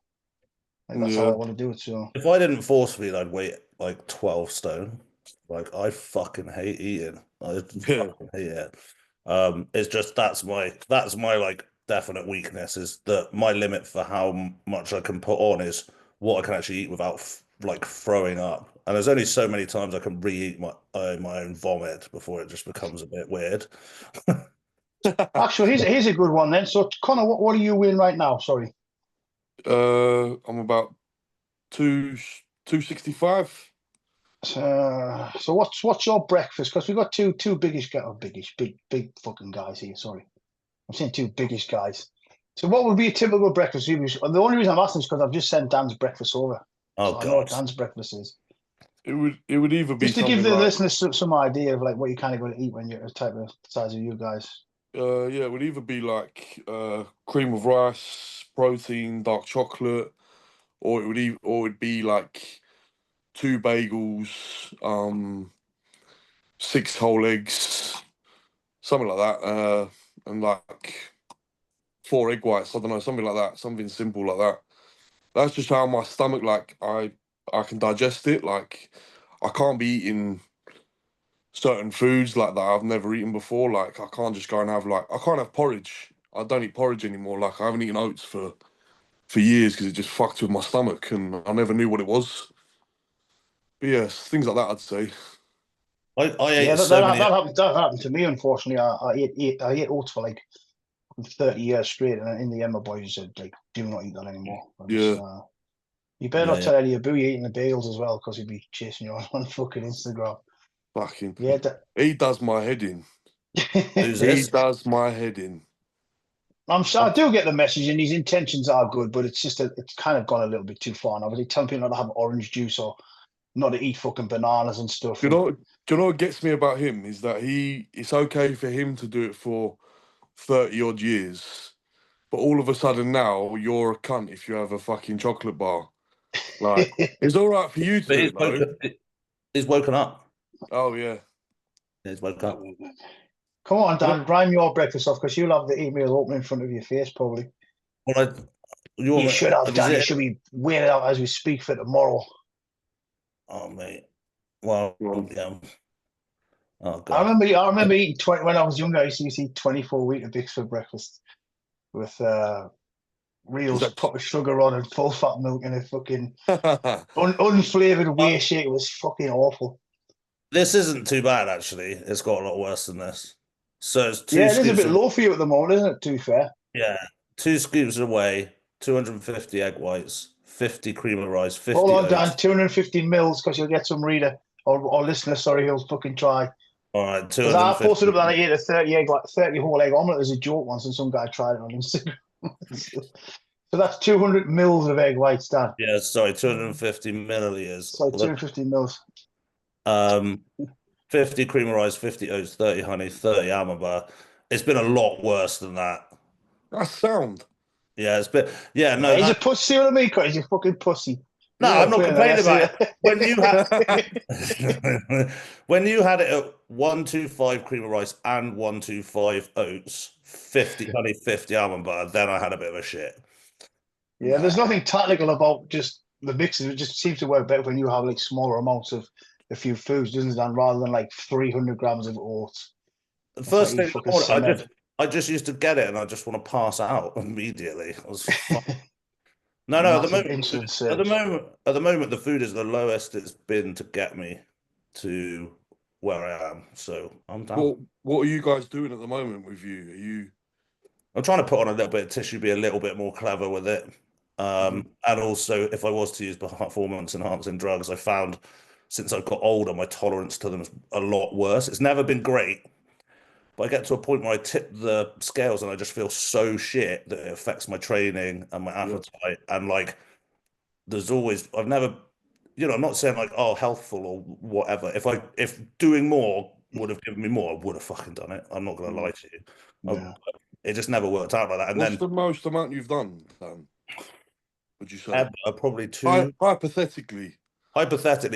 Like, that's how I want to do it. So if I didn't force feed, I'd weigh like 12 stone. Like, I fucking hate eating. I fucking hate it. It's just that's my like definite weakness, is that my limit for how much I can put on is what I can actually eat without like throwing up. And there's only so many times I can re-eat my own vomit before it just becomes a bit weird. Actually, here's a good one then. So, Connor, what are you weighing right now? Sorry. I'm about 265. So what's your breakfast? Because we've got two big fucking guys here. Sorry, I'm saying two biggish guys. So what would be a typical breakfast? The only reason I'm asking is because I've just sent Dan's breakfast over. Oh, so I know what Dan's breakfast is. It would either be just to give the listeners some idea of like what you're kind of going to eat when you're the type of size of you guys. Yeah, it would either be like cream of rice, protein, dark chocolate, or it'd be like 2 bagels, 6 whole eggs, something like that, and like 4 egg whites. I don't know, something like that, something simple like that. That's just how my stomach, like I can digest it. Like I can't be eating certain foods like that I've never eaten before. Like I can't just go and have I can't have porridge. I don't eat porridge anymore. Like I haven't eaten oats for years because it just fucked with my stomach and I never knew what it was. But yes, things like that, I'd say. I ate that happened to me, unfortunately. I ate oats for like 30 years straight, and in the end my boys said, like, do not eat that anymore. You better not tell Eddie Abu you're eating the bagels as well, because he'd be chasing you on fucking Instagram. Fucking he does my head in. He does my head in. I do get the message, and his intentions are good, but it's just it's kind of gone a little bit too far now. But he's telling people not to have orange juice or not to eat fucking bananas and stuff. Do you know what gets me about him is that it's okay for him to do it for 30 odd years, but all of a sudden now you're a cunt if you have a fucking chocolate bar. Like it's all right for you to do it though. He's woken up. Oh yeah. He's woken up. Come on, Dan, grime your breakfast off, because you'll have the email open in front of your face probably. Well, you should have, Dan. You should be weighing it out as we speak for tomorrow. Oh mate. Well, yeah. Oh god. I remember eating 20 when I was younger. I used to eat 24 Weetabix for breakfast with real sugar on and full fat milk and a fucking unflavored whey shake. It was fucking awful. This isn't too bad actually. It's got a lot worse than this. So it's it is a bit low for you at the moment, isn't it? To be fair. Yeah, 2 scoops of whey, 250 egg whites, 50 cream of rice, 50 Hold on, oats. Dan, 250 mils, because you'll get some reader or listener. Sorry, he'll fucking try. All right, 250. I posted up that I ate a 30 whole egg omelette as a joke once, and some guy tried it on Instagram. So that's 200 mils of egg whites, Dan. Yeah, sorry, 250 milliliters. So 250 mils. 50 cream of rice, 50 oats, 30 honey, 30 almond butter. It's been a lot worse than that. That's sound. Yeah, it's been. Yeah, no. He's a pussy. See what I mean? He's a fucking pussy. No, I'm not complaining about it. When you had it at 125 cream of rice and 125 oats, 50 honey, 50 almond butter, then I had a bit of a shit. Yeah, there's nothing technical about just the mixes. It just seems to work better when you have like smaller amounts of a few foods, doesn't it? Dan? Rather than like 300 grams of oats. The first thing I just used to get it and I just want to pass out immediately. I was No, at the moment, the food is the lowest it's been to get me to where I am. So I'm down. What are you guys doing at the moment with you? I'm trying to put on a little bit of tissue, be a little bit more clever with it. And also, if I was to use performance enhancing drugs, I found since I've got older, my tolerance to them is a lot worse. It's never been great, but I get to a point where I tip the scales and I just feel so shit that it affects my training and my appetite. And like, I've never you know, I'm not saying like, oh, healthful or whatever. If doing more would have given me more, I would have fucking done it. I'm not gonna lie to you. Yeah. It just never worked out like that. And What's then the most amount you've done, Dan? Would you say? probably two. Hypothetically,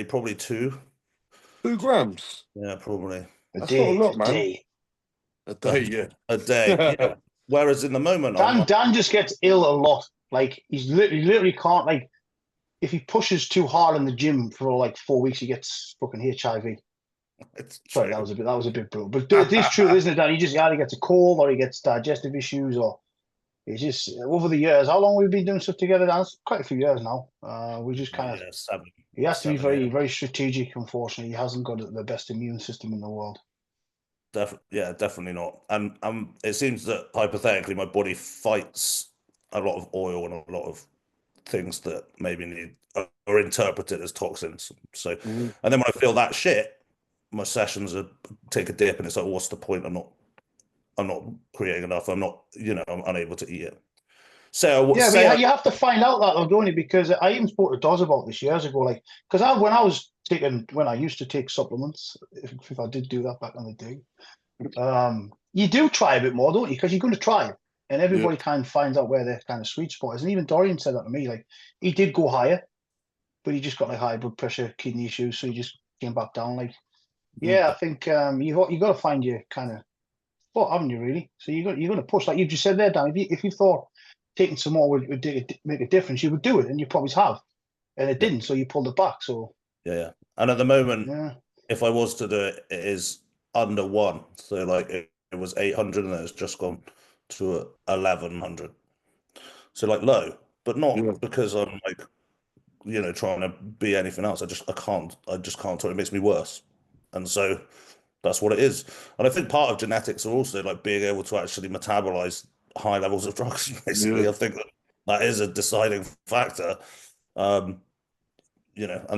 Probably two. 2 grams. Yeah, probably. That's not a lot, man. Day. A day, yeah. A day. Yeah. Whereas in the moment, Dan just gets ill a lot. Like he literally can't, like, if he pushes too hard in the gym for like 4 weeks, he gets fucking HIV. Sorry, that was a bit brutal. But it is true, isn't it, Dan? He either gets a cold or he gets digestive issues, or it's just over the years. How long we've been doing stuff together, Dan? It's quite a few years now. We just kind of. Seven. He has to be very, very strategic. Unfortunately, he hasn't got the best immune system in the world. Definitely not. And it seems that hypothetically, my body fights a lot of oil and a lot of things that maybe are interpreted as toxins. So, and then when I feel that shit, my sessions take a dip, and it's like, what's the point? I'm not creating enough. I'm unable to eat it. So yeah, you have to find out that though, don't you? Because I even spoke to Doz about this years ago. Like, because when I used to take supplements, if I did do that back in the day, you do try a bit more, don't you? Because you're going to try it, and everybody kind of finds out where their kind of sweet spot is. And even Dorian said that to me. Like, he did go higher, but he just got like high blood pressure, kidney issues, so he just came back down. Like, I think you got to find your kind of spot, haven't you? Really? So you're going to push, like you just said there, Dan. If you thought taking some more would make a difference, you would do it, and you probably have, and it didn't, so you pulled it back. So yeah. And at the moment, if I was to do it, it is under 1. So like it was 800, and it's just gone to 1100. So like low, but not because I'm like, trying to be anything else. I just can't do it. It makes me worse. And so that's what it is. And I think part of genetics are also like being able to actually metabolize high levels of drugs. Basically, I think that is a deciding factor. And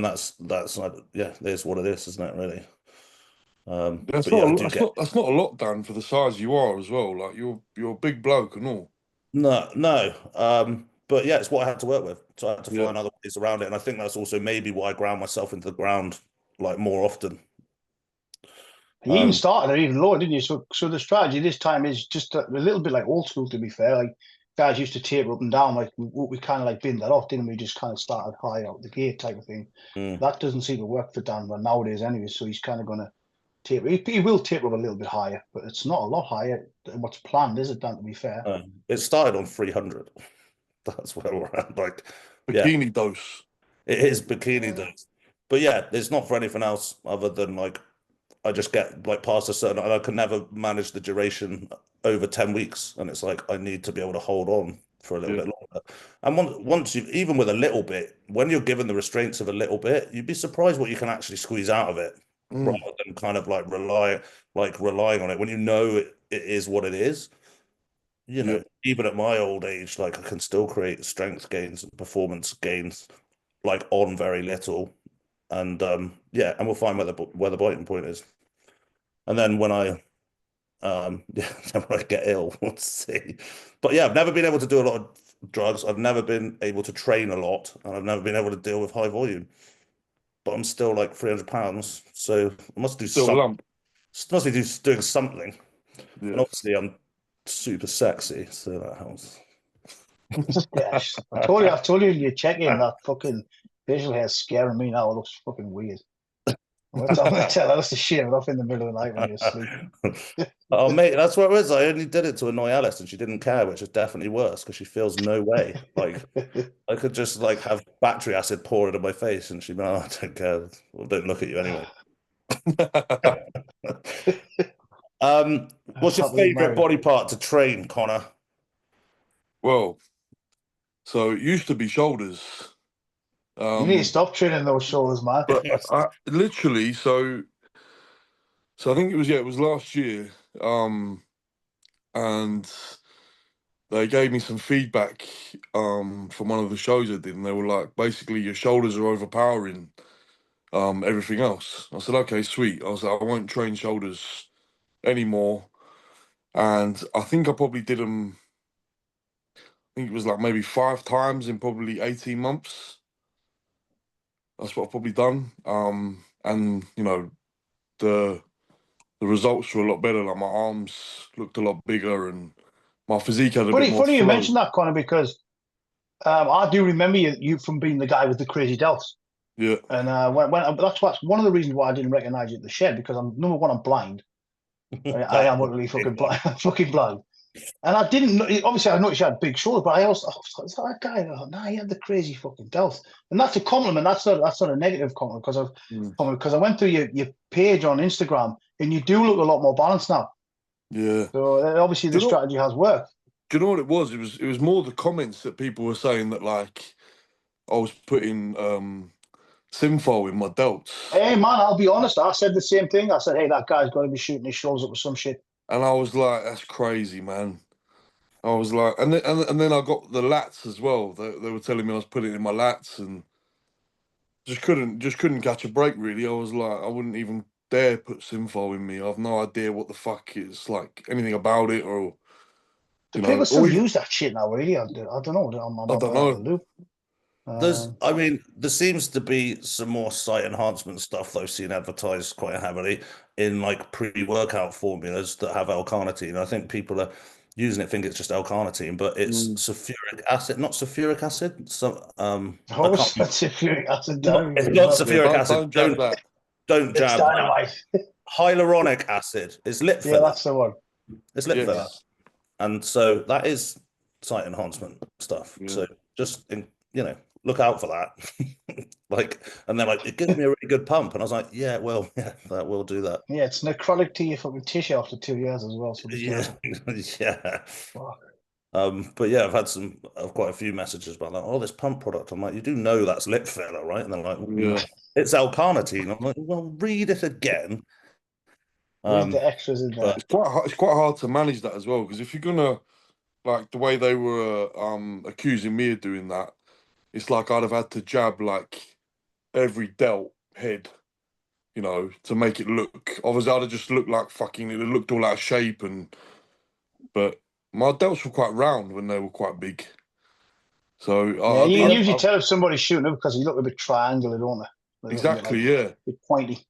that's there's what it is, isn't it? Really. That's not a lot, Dan, for the size you are as well. Like you're a big bloke and all. No. But yeah, it's what I had to work with. So I had to find other ways around it. And I think that's also maybe why I ground myself into the ground like more often. You even started it even lower, didn't you? So the strategy this time is just a little bit like old school, to be fair. Like guys used to taper up and down, like we kind of like binned that off, didn't we? Just kind of started high out the gate type of thing. That doesn't seem to work for Dan nowadays anyway. So he's kind of going to taper. He will taper up a little bit higher, but it's not a lot higher than what's planned, is it, Dan? To be fair, it started on 300. That's where we're at. Like bikini dose. It is bikini dose, but yeah, it's not for anything else other than like. I just get like past a certain, and I can never manage the duration over 10 weeks. And it's like, I need to be able to hold on for a little bit longer. And once you, even with a little bit, when you're given the restraints of a little bit, you'd be surprised what you can actually squeeze out of it rather than kind of like relying on it when you know it is what it is. Even at my old age, like I can still create strength gains and performance gains like on very little. And and we'll find where the biting point is. And then when I when I get ill, we'll see. But yeah, I've never been able to do a lot of drugs. I've never been able to train a lot, and I've never been able to deal with high volume. But I'm still like 300 pounds, so I must do something. Must be doing something. Yeah. And obviously I'm super sexy, so that helps. Yes. I told you you're checking that fucking facial hair scaring me now. It looks fucking weird. I'm gonna tell us to shave it off in the middle of the night when you're asleep. Oh mate, that's what it was. I only did it to annoy Alice, and she didn't care, which is definitely worse because she feels no way. Like I could just like have battery acid pour into my face, and she'd be like, "Oh, I don't care. Well, don't look at you anyway." What's your favorite body part to train, Connor? Well, so it used to be shoulders. You need to stop training those shoulders, man. But I literally, so I think it was last year, and they gave me some feedback from one of the shows I did, and they were like, basically, your shoulders are overpowering everything else. I said, okay, sweet. I was like, I won't train shoulders anymore. And I think I probably did them, I think it was like maybe 5 times in probably 18 months. That's what I've probably done. And you know, the results were a lot better. Like my arms looked a lot bigger, and my physique had a bit more Funny you flow. mentioned that, Connor, because I do remember you from being the guy with the crazy delts. Yeah. And that's one of the reasons why I didn't recognize you at the shed, because number one, I'm blind. I am utterly fucking blind. I'm fucking blind. And I didn't know, obviously I noticed you had big shoulders, but I also thought, is that guy? Nah, he had the crazy fucking delts. And that's a compliment. That's not a negative compliment, because I went through your page on Instagram and you do look a lot more balanced now. Yeah. So obviously the strategy has worked. Do you know what it was? It was more the comments that people were saying that, like, I was putting Simfo in my delts. Hey man, I'll be honest, I said the same thing. I said, hey, that guy's got to be shooting his shoulders up with some shit. And I was like, that's crazy, man. I was like, and then I got the lats as well. They were telling me I was putting it in my lats, and just couldn't catch a break, really. I was like, I wouldn't even dare put Simfo in me. I have no idea what the fuck it's like, anything about it, or Do you know, people still or even, use that shit now, really? I don't know. I'm I out don't of the know. loop. I mean, there seems to be some more site enhancement stuff that I've seen advertised quite heavily in like pre-workout formulas that have L-carnitine. I think people are using it, think it's just L-carnitine, but it's sulfuric acid, not sulfuric acid. So I Oh, can't remember. sulfuric acid. It's not Yeah, sulfuric acid. don't jab that. Don't It's jab that. dynamite. Hyaluronic acid. It's lip Yeah, filler. that's the one. It's lip filler. Yes. And so that is site enhancement stuff. Yeah. So just look out for that. Like, and they're like, it gives me a really good pump. And I was like, yeah, well, yeah, that will do that. Yeah, it's necrotic to your fucking tissue after 2 years as well. So Yeah, yeah. fuck. But yeah, I've quite a few messages about that. Oh, this pump product. I'm like, you do know that's lip filler, right? And they're like, Yeah. it's L-carnitine. I'm like, well, read it again. Read the extras in there. It's quite hard to manage that as well, because if you're gonna, like, the way they were accusing me of doing that, it's like I'd have had to jab like every delt head, you know, to make it look. Obviously, I'd have just looked like fucking. It looked all out of shape, but my delts were quite round when they were quite big. So Yeah, you can usually I tell if somebody's shooting them because you look a bit triangular, don't they? They look exactly, a yeah. bit pointy.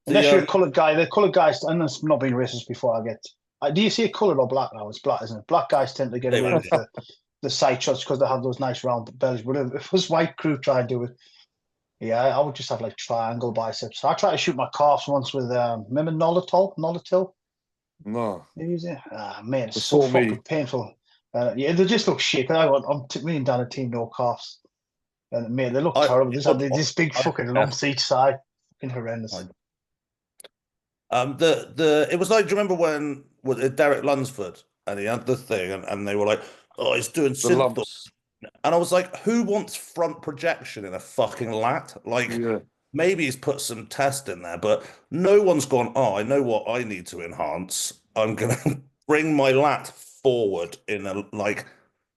Unless you're The a coloured guy. The coloured guys, and it's not being racist before I get. Do you see it coloured or black now? It's black, isn't it? Black guys tend to get away with the side shots because they have those nice round bellies. But if it was white crew try and do it, yeah, I would just have like triangle biceps. I tried to shoot my calves once with remember Nolotil? No, You use it? Ah, man, it's it's so for me. fucking painful. Yeah, they just look shit. Me and Dan a team no calves, and man, they look terrible. This big fucking lumps each side, fucking horrendous. It was like, do you remember when was it Derek Lunsford and he had the thing and they were like, oh, he's doing The synth, lumps. and I was like, who wants front projection in a fucking lat? Like, Yeah. maybe he's put some test in there, but no one's gone, oh, I know what I need to enhance. I'm gonna bring my lat forward in a like,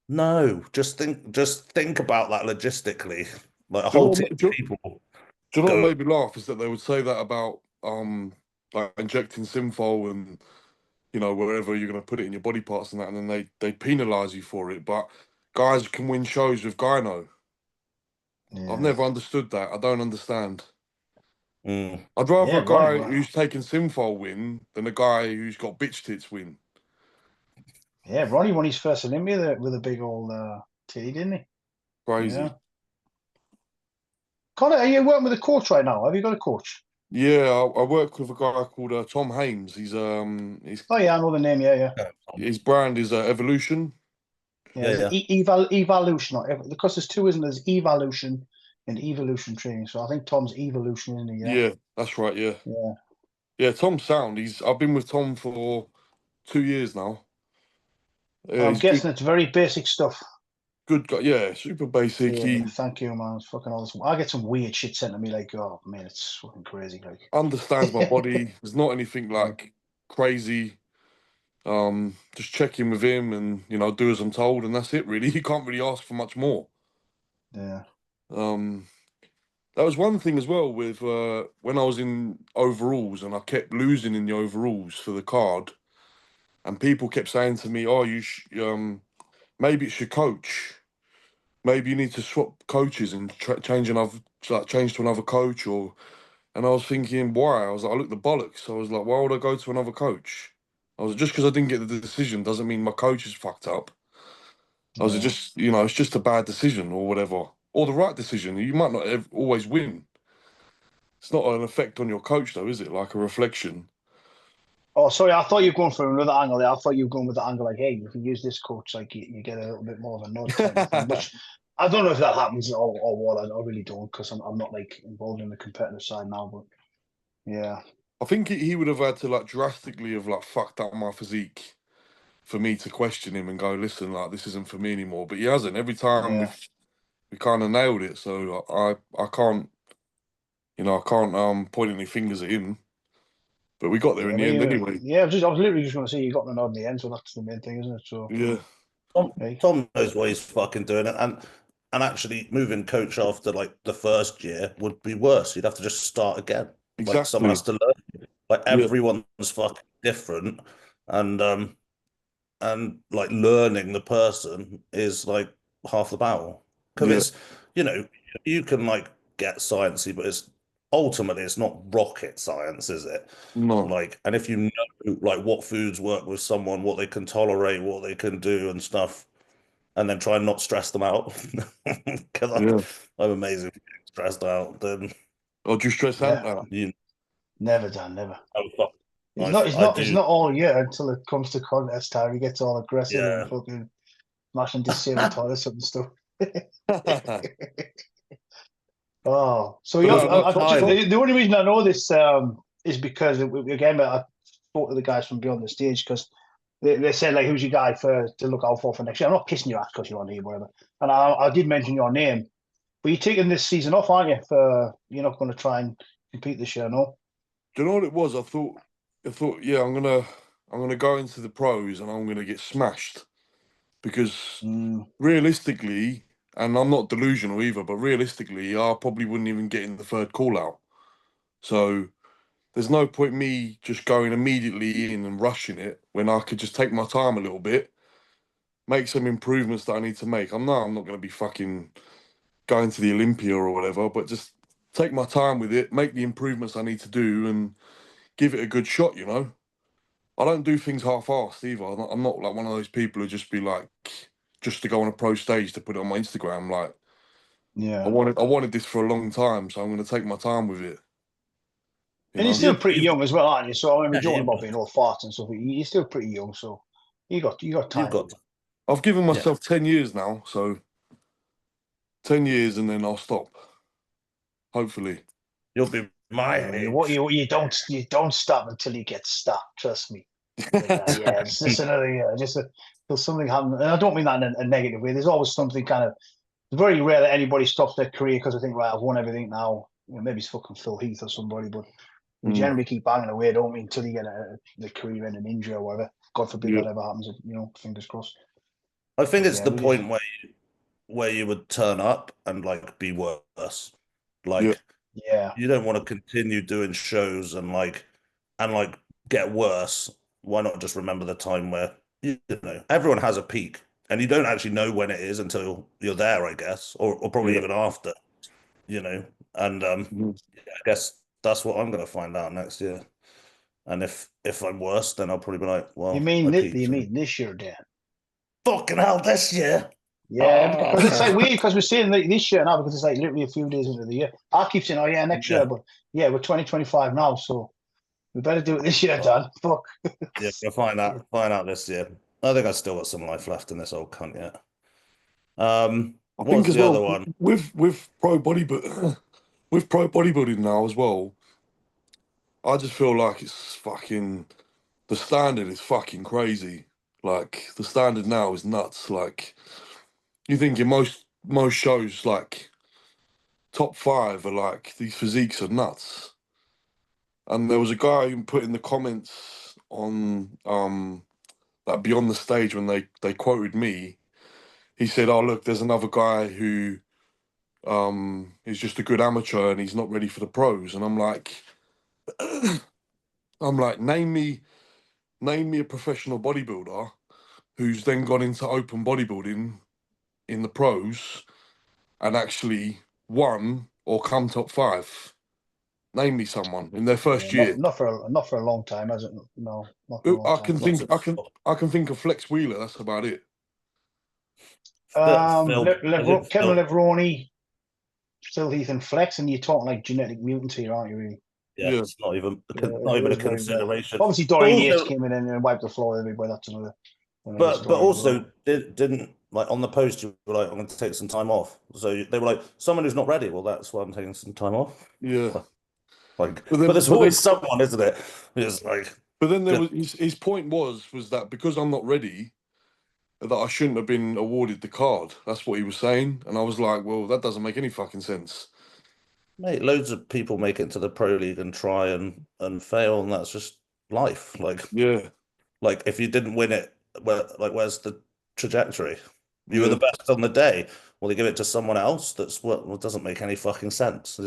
no, just think about that logistically. Like a Do you know whole team what, of people do you know what go, made me laugh is that they would say that about like injecting Simfol and, you know, wherever you're going to put it in your body parts and that, and then they penalize you for it. But guys can win shows with gyno. Yeah. I've never understood that. I don't understand. mm. I'd rather Yeah, a guy right. who's taken Simfol win than a guy who's got bitch tits win. Yeah, Ronnie won his first Olympia with a big old titty, didn't he? Crazy. Yeah. Connor, are you working with a coach right now? Have you got a coach? Yeah, I work with a guy called Tom Hames. He's Oh yeah, I know the name. Yeah. his brand is Evolution. Yeah. Yeah. Evolution. Because there's two, isn't there? There's Evolution and Evolution training. So I think Tom's Evolution, isn't he? Yeah, that's right. Yeah. Yeah. Yeah, Tom's sound. I've been with Tom for 2 years now. Yeah, I'm he's good. guessing it's very basic stuff. Good guy. Yeah, super basic. Yeah, He thank you, man. It's fucking awesome. I get some weird shit sent to me, like, oh man, it's fucking crazy. Like, understands my body. There's not anything like crazy. Just check in with him and, you know, do as I'm told, and that's it. Really, you can't really ask for much more. yeah. That was one thing as well with when I was in overalls and I kept losing in the overalls for the card, and people kept saying to me, "Oh, maybe it's your coach." maybe you need to swap coaches and change to another coach, or. And I was thinking, why? I was like, I looked the bollocks. I was like, why would I go to another coach? I was like, just because I didn't get the decision doesn't mean my coach is fucked up. I was like, just, it's just a bad decision or whatever, or the right decision. You might not always win. It's not an effect on your coach, though, is it? Like a reflection. Oh, sorry, I thought you were going for another angle there. I thought you were going with the angle like, hey, if you use this coach, like you get a little bit more of a nod kind of thing. Which I don't know if that happens or what. I really don't, because I'm not like involved in the competitive side now. But yeah, I think he would have had to like drastically have like fucked up my physique for me to question him and go, listen, like this isn't for me anymore. But he hasn't. Every time yeah. we kind of nailed it. So I can't, I can't point any fingers at him. But we got there Yeah, in I the end mean, anyway. yeah, I was literally just going to say you got the nod in the end, so that's the main thing, isn't it? So, Yeah, hey, Tom knows what he's fucking doing, and actually moving coach after like the first year would be worse. You'd have to just start again. Like someone has exactly. to learn. Like Yeah, everyone's fucking different, and like learning the person is like half the battle. Because yeah, you can like get sciencey, but it's not rocket science, is it? no, Like, and if you know like what foods work with someone, what they can tolerate, what they can do and stuff, and then try and not stress them out. Because yeah. I'm amazing stressed out, then Or do you stress out yeah, now? you never done, never. fuck. It's I not, it's do, not all year until it comes to contest time. He gets all aggressive and yeah. fucking smashing into cereal toilets and stuff. Oh, so But yeah, it's not time. the only reason I know this is because again, I spoke to the guys from Beyond the Stage because they said like, who's your guy to look out for next year? I'm not kissing your ass because you're on here, whatever. And I did mention your name, but you're taking this season off, aren't you? You're not going to try and compete this year, no? Do you know what it was? I thought, yeah, I'm gonna go into the pros and I'm gonna get smashed because Mm, realistically, and I'm not delusional either, but realistically, I probably wouldn't even get in the third call out. So there's no point me just going immediately in and rushing it when I could just take my time a little bit, make some improvements that I need to make. I'm not gonna be fucking going to the Olympia or whatever, but just take my time with it, make the improvements I need to do, and give it a good shot. I don't do things half-assed either. I'm not like one of those people who just be like, just to go on a pro stage to put it on my Instagram. Like, I yeah. wanted, I wanted this for a long time, so I'm going to take my time with it. You And you're know, still You, pretty you've young as well, aren't you? So I mean, we're yeah, joking about being all farts and stuff. But you're still pretty young, so you got you've time. got I've given yeah. myself 10 years now, so 10 years and then I'll stop. Hopefully, You'll be my Yeah, age. you don't stop until you get stopped. Trust me. But yeah, it's just another year. Till something happens, and I don't mean that in a negative way. There's always something kind of. It's very rare that anybody stops their career because I think, right, I've won everything now. Maybe it's fucking Phil Heath or somebody, but we Mm, generally keep banging away, don't we, until you get the career end an injury or whatever. God forbid yeah, that ever happens. Fingers crossed. I think But it's yeah, the we just point where you would turn up and like be worse. yeah, Like yeah, you don't want to continue doing shows and get worse. Why not just remember the time where everyone has a peak and you don't actually know when it is until you're there, I guess, or probably yeah. even after, you know. And Mhm. I guess that's what I'm gonna find out next year. And if I'm worse, then I'll probably be like, well, I you peaked and mean this year, Dan? fucking hell this year. Yeah, because it's like Oh, weird because we're saying like this year now because it's like literally a few days into the year. I keep saying, oh yeah, next year, yeah. but yeah, we're 2025 now, so we better do it this year, Dan. Fuck. Yeah, we'll find out this year. I think I still got some life left in this old cunt yet. I think What's as the other well one? with pro with pro bodybuilding now as well. I just feel like it's fucking the standard is fucking crazy. Like the standard now is nuts. Like you think in most shows, like top five are like these physiques are nuts. And there was a guy who put in the comments on that Beyond the Stage when they quoted me. He said, "Oh look, there's another guy who is just a good amateur and he's not ready for the pros." And I'm like, name me a professional bodybuilder who's then gone into open bodybuilding in the pros and actually won or come top 5? Name me someone in their first year. Not for a long time, has it? No, not for a long I time. can think of Flex Wheeler. That's about it. Kevin Levroni, Phil Heath, and Flex, and you're talking like genetic mutants here, aren't you? Really? Yeah, it's not even a consideration. Obviously, Dorian Yates came in and wiped the floor with everybody. That's another. But also didn't like on the post you were like, I'm going to take some time off. So they were like, someone who's not ready. Well, that's why I'm taking some time off. Yeah. Like, but there's always someone, isn't it? It's like. But then there was his point was that because I'm not ready, that I shouldn't have been awarded the card. That's what he was saying, and I was like, well, that doesn't make any fucking sense. Mate, loads of people make it to the pro league and try and fail, and that's just life. Like, yeah, like if you didn't win it, where's the trajectory? You were the best on the day. Well, they give it to someone else. That's what doesn't make any fucking sense.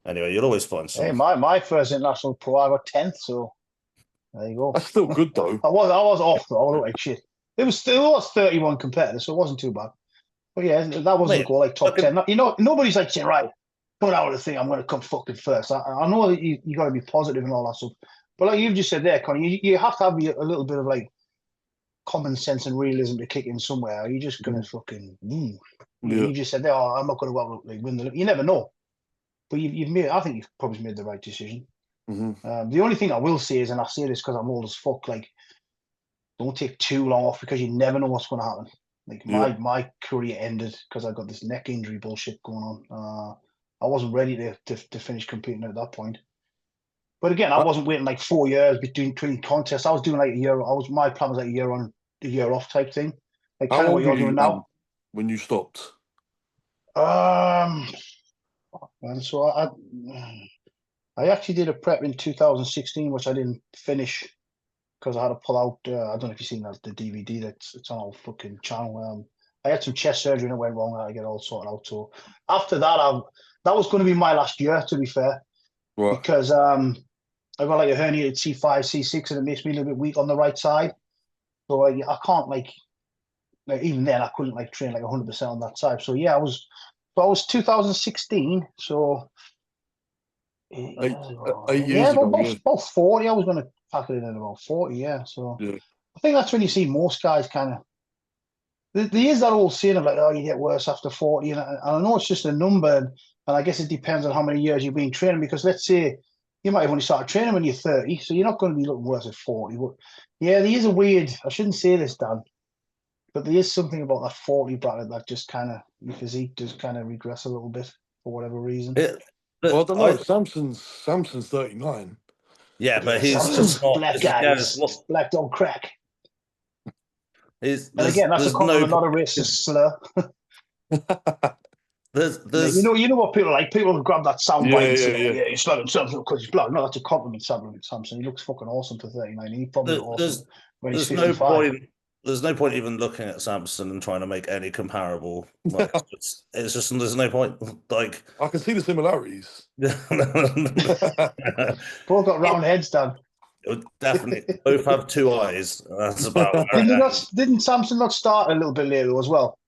Anyway, you'll always find something. Hey, my first international pro, I got 10th, so there you go. That's still good though. I was off though. I was like shit. There was 31 competitors, so it wasn't too bad. But yeah, that wasn't a goal like top 10. You know, nobody's like saying, right, coming out of the thing, I'm going to come fucking first. I know that you got to be positive and all that stuff. But like you've just said there, Connie, you have to have a little bit of like common sense and realism to kick in somewhere. Are you just going to fucking... You just said, oh, I'm not going to go out and win the... You never know. But I think you've probably made the right decision. The only thing I will say is, and I say this because I'm old as fuck, like, don't take too long off because you never know what's going to happen. Like my career ended because I got this neck injury bullshit going on. I wasn't ready to finish competing at that point. But again, I wasn't waiting like 4 years between contests. I was doing like a year. My plan was like a year on, a year off type thing. Like kind of what you're doing now. When you stopped? And so I actually did a prep in 2016, which I didn't finish because I had to pull out. I don't know if you've seen that, the DVD it's on our fucking channel. I had some chest surgery and it went wrong. I had to get all sorted out. So after that, that was going to be my last year, to be fair, because I got like a herniated C5, C6, and it makes me a little bit weak on the right side. So I can't like even then I couldn't like train like 100% on that side. So yeah, I was 2016. So 8 years ago. About 40. I was going to pack it in at about 40. Yeah. So I think that's when you see most guys kind of. There is that old saying of like, oh, you get worse after 40, and I know it's just a number, and I guess it depends on how many years you've been training. Because let's say you might have only started training when you're 30, so you're not going to be looking worse at 40. But yeah, there is a weird. I shouldn't say this, Dan, but there is something about that 40 bracket that just kind of your physique does kind of regress a little bit for whatever reason. Well, I don't know. Samson's 39. Yeah, but he's just not black guys. Black don't crack. And again, that's a compliment, not a racist slur. You know what people like? People will grab that soundbite and say, "Yeah, he's slapping Samson because he's black." No, that's a compliment, Samson. He looks fucking awesome for 39. He probably awesome when he's 55. There's no point even looking at Samson and trying to make any comparable. Like, it's just there's no point. Like I can see the similarities. Both got round heads, Dan. Definitely, both have 2 eyes. That's about. Didn't Samson not start a little bit later as well?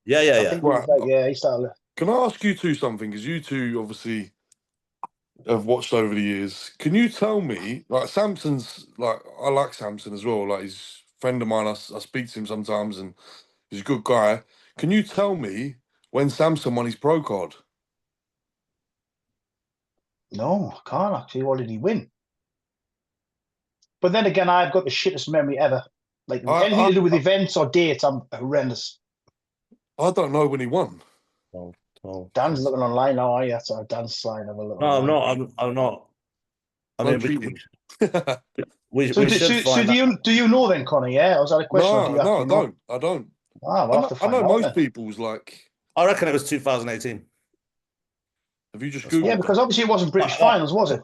Yeah. He started. Can I ask you two something? Because you two obviously have watched over the years. Can you tell me, like Samson's, like I like Samson as well. Like he's a friend of mine. I speak to him sometimes, and he's a good guy. Can you tell me when Samson won his pro card? No, I can't actually. What did he win? But then again, I've got the shittest memory ever. Like anything to do with events or dates, I'm horrendous. I don't know when he won. Dan's looking online now, are you? That's Dan's slide. Have a look. No, I'm not. I mean, we should find so do you know then, Connor? Yeah, was that a question? No, I don't. I know most people's like. I reckon it was 2018. Have you just Googled? Yeah, because obviously it wasn't British finals, was it?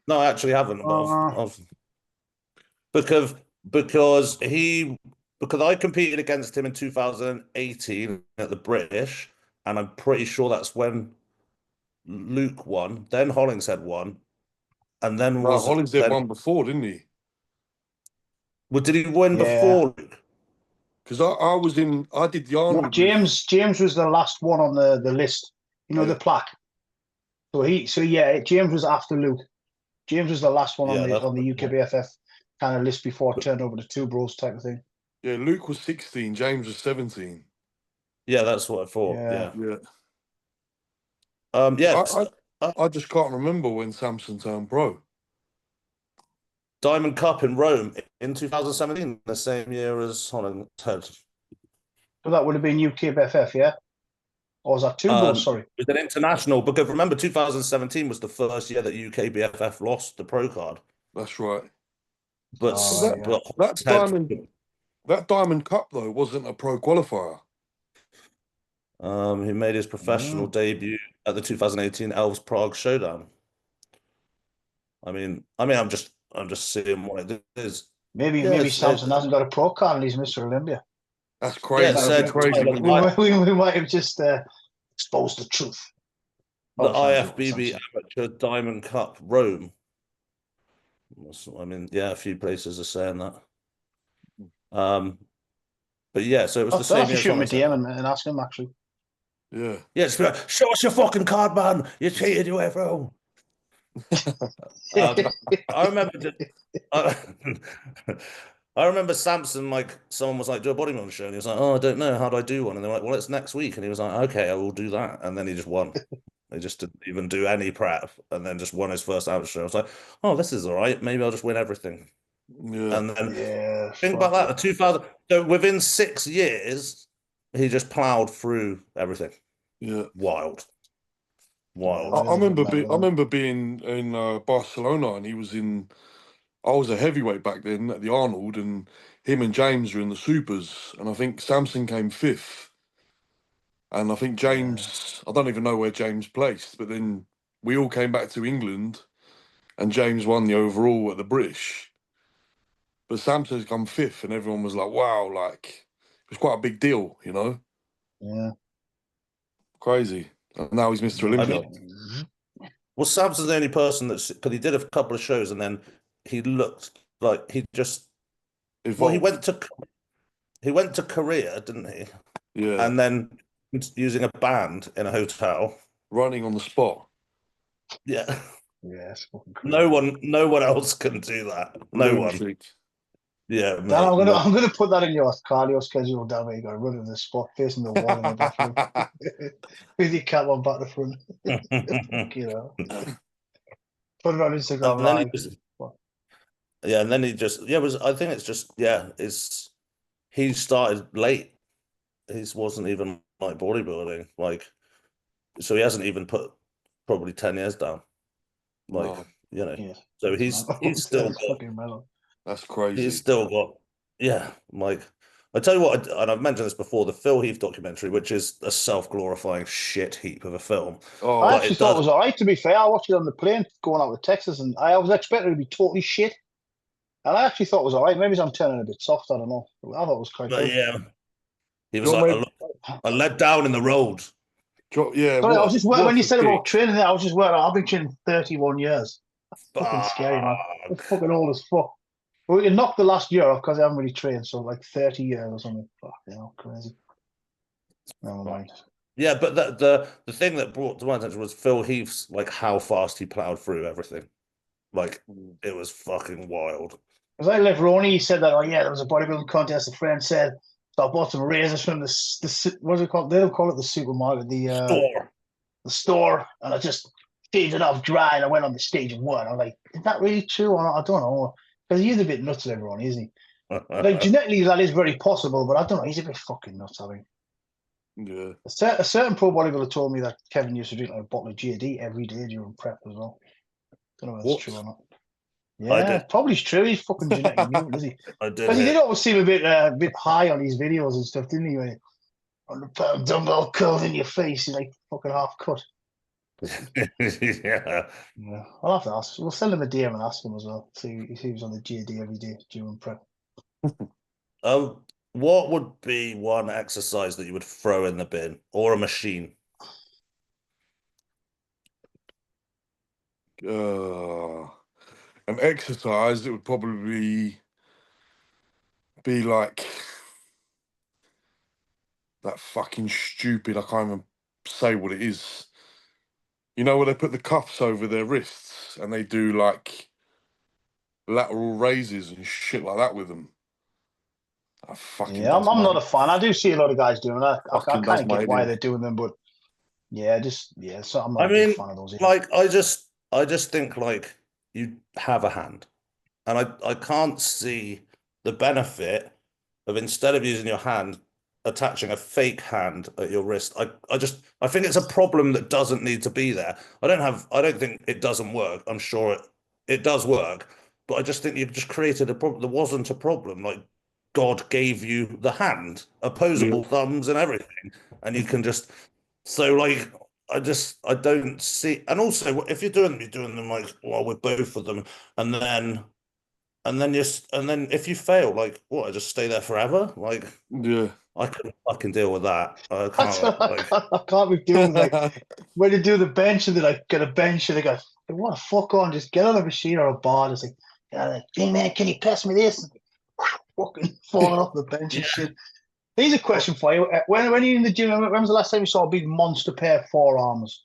No, I actually haven't. Because I competed against him in 2018 at the British, and I'm pretty sure that's when Luke won. Then Hollingshead won, and then Hollingshead won before, didn't he? Well, did he win before Luke? Because I did the No, Arnold. James was the last one on the list. You know, the plaque. So James was after Luke. James was the last one on the UKBFF kind of list before it turned over to Two Bros type of thing. Yeah, Luke was 16, James was 17. Yeah, that's what I thought. Yeah. I just can't remember when Samson turned pro. Diamond Cup in Rome in 2017, the same year as Holland had. So that would have been UKBFF, yeah? Or was that Two Bros? Sorry. It was an international, because remember 2017 was the first year that UKBFF lost the pro card. That's right. But, that Diamond Cup though wasn't a pro qualifier. He made his professional debut at the 2018 Elves Prague Showdown. I mean, I'm just seeing what it is. Maybe Samson hasn't got a pro card and he's Mr. Olympia. That's crazy. Yeah, crazy. We might have just exposed the truth. The IFBB Amateur Diamond Cup Rome. I mean, yeah, a few places are saying that. But yeah, so it was the same year. Shoot him a DM and ask him actually. Yeah. Yeah, show us your fucking card, man. You cheated your way through. I remember. I remember Samson, like, someone was like, do a bodybuilding show, and he was like, oh, I don't know, how do I do one? And they're like, well, it's next week. And he was like, okay, I will do that. And then he just won. He just didn't even do any prep, and then just won his first amateur show. I was like, oh, this is all right. Maybe I'll just win everything. Yeah. And then think about that. 2000. So within 6 years, he just plowed through everything. Yeah. Wild. I remember being in Barcelona, and he was in. I was a heavyweight back then at the Arnold, and him and James were in the supers, and I think Samson came 5th, and I think James. I don't even know where James placed, but then we all came back to England, and James won the overall at the British. But Samson's come 5th, and everyone was like, "Wow!" Like it was quite a big deal, you know. Yeah. Crazy. And now he's Mr. Olympia. Well, Samson's the only person because he did a couple of shows, and then he looked like he just. Evolved. Well, he went to Korea, didn't he? Yeah. And then using a band in a hotel, running on the spot. Yeah. Yeah. No one else can do that. No one. Yeah, mate, Dan, I'm gonna put that in your cardio schedule, Dan. You got to run in the spot facing the wall in the bathroom with your cap on back to front. You know, put it on Instagram Live. And then he just I think it's just he started late. He wasn't even like bodybuilding, like, so he hasn't even put probably 10 years down, like, you know. Yeah. So he's still got. That's crazy. He's still got, like, I tell you what, and I've mentioned this before, the Phil Heath documentary, which is a self-glorifying shit heap of a film. I actually thought it was all right, to be fair. I watched it on the plane going out to Texas, and I was expecting it to be totally shit. And I actually thought it was all right. Maybe I'm turning a bit soft, I don't know. I thought it was quite good. Yeah. He was like, I let down in the road. Yeah. Sorry, I was just when you said about training, I was just I've been training 31 years. That's fucking scary, man. That's fucking old as fuck. Well, we can knock the last year off because I haven't really trained, so like 30 years or something. Fuck, crazy. Never mind. Yeah, but the thing that brought to my attention was Phil Heath's, like, how fast he plowed through everything. Like, it was fucking wild. Because I left Ronnie, he said that, there was a bodybuilding contest. A friend said, so I bought some razors from the what do they call it? They don't call it the supermarket, the store, and I just feed it off dry, and I went on the stage and won. I'm like, is that really true? I don't know. Because he's a bit nuts at everyone, isn't he? Like, genetically, that is very possible, but I don't know. He's a bit fucking nuts, I think. Yeah. A certain pro bodybuilder told me that Kevin used to drink like a bottle of JD every day during prep as well. Don't know if that's true or not. Yeah, probably true. He's fucking genetic mutant, is he? Because he did always seem a bit high on his videos and stuff, didn't he? 100-pound dumbbell curled in your face, he's like fucking half cut. Yeah. I'll have to ask. We'll send him a DM and ask him as well. See if he was on the JD every day during prep. What would be one exercise that you would throw in the bin, or a machine? An exercise, it would probably be like that fucking stupid. I can't even say what it is. You know where they put the cuffs over their wrists and they do like lateral raises and shit like that with them. I fucking Yeah, I'm not a fan. I do see a lot of guys doing that. I fucking kind does of my get head why in. they're doing them, but yeah, so I'm not I a big mean, fan of those either. like, I just think like you have a hand, and I can't see the benefit of, instead of using your hand, attaching a fake hand at your wrist. I think it's a problem that doesn't need to be there. I don't think it doesn't work. I'm sure it does work, but I just think you've just created a problem. There wasn't a problem. Like, God gave you the hand, opposable thumbs and everything, and you can just, so like, I don't see. And also, if you're doing them like, well, with both of them, and then and then if you fail, like, what? I just stay there forever? Like, Yeah. I couldn't fucking deal with that. I That's can't, like, I can't be doing like when they do the bench and they like get a bench and they go, "What the fuck on? Just get on a machine or a bar." It's like, "Hey man, can you pass me this?" Fucking falling off the bench and yeah. shit. Here's a question for you: when you're in the gym, when was the last time you saw a big monster pair of forearms?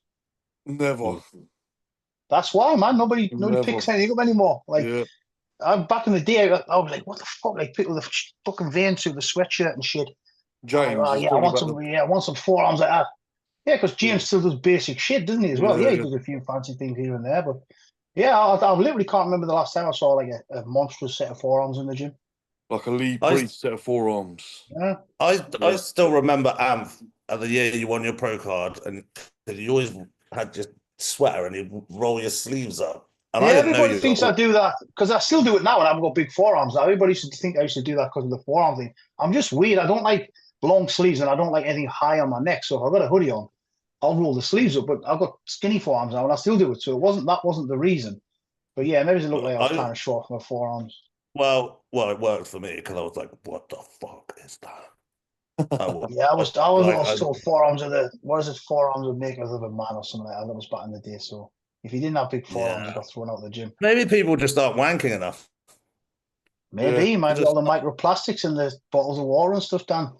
Never. That's why, man. Nobody Never. picks anything up anymore. Like Yeah. I'm back in the day, I was like, "What the fuck?" Like people with the fucking veins through the sweatshirt and shit. James Oh, is yeah, I talking want about some. Yeah, I want some forearms like that. Yeah, because James still does basic shit, doesn't he, as well? Yeah, he yeah, does a few fancy things here and there, but yeah, I literally can't remember the last time I saw like a monstrous set of forearms in the gym. like a Lee I Priest set of forearms. Yeah, I still remember Amp at the year you won your pro card, and you always had your sweater and you roll your sleeves up. And yeah. I didn't know Everybody you thinks I do that because I still do it now, and I've got big forearms. Now. Everybody used to think I used to do that because of the forearm thing. I'm just weird. I don't like long sleeves, and I don't like anything high on my neck. So if I've got a hoodie on, I'll roll the sleeves up. But I've got skinny forearms now, and I still do it. So that wasn't the reason. But yeah, maybe it looked like I was I kind of short for my forearms. well, it worked for me because I was like, what the fuck is that? Yeah, I was like, also forearms of the what is it? Forearms of makers of a man or something like that. That was back in the day. So if you didn't have big forearms, you yeah. got thrown out of the gym. Maybe people just aren't wanking enough. Maybe you might be all Just the microplastics in the bottles of water and stuff, Dan.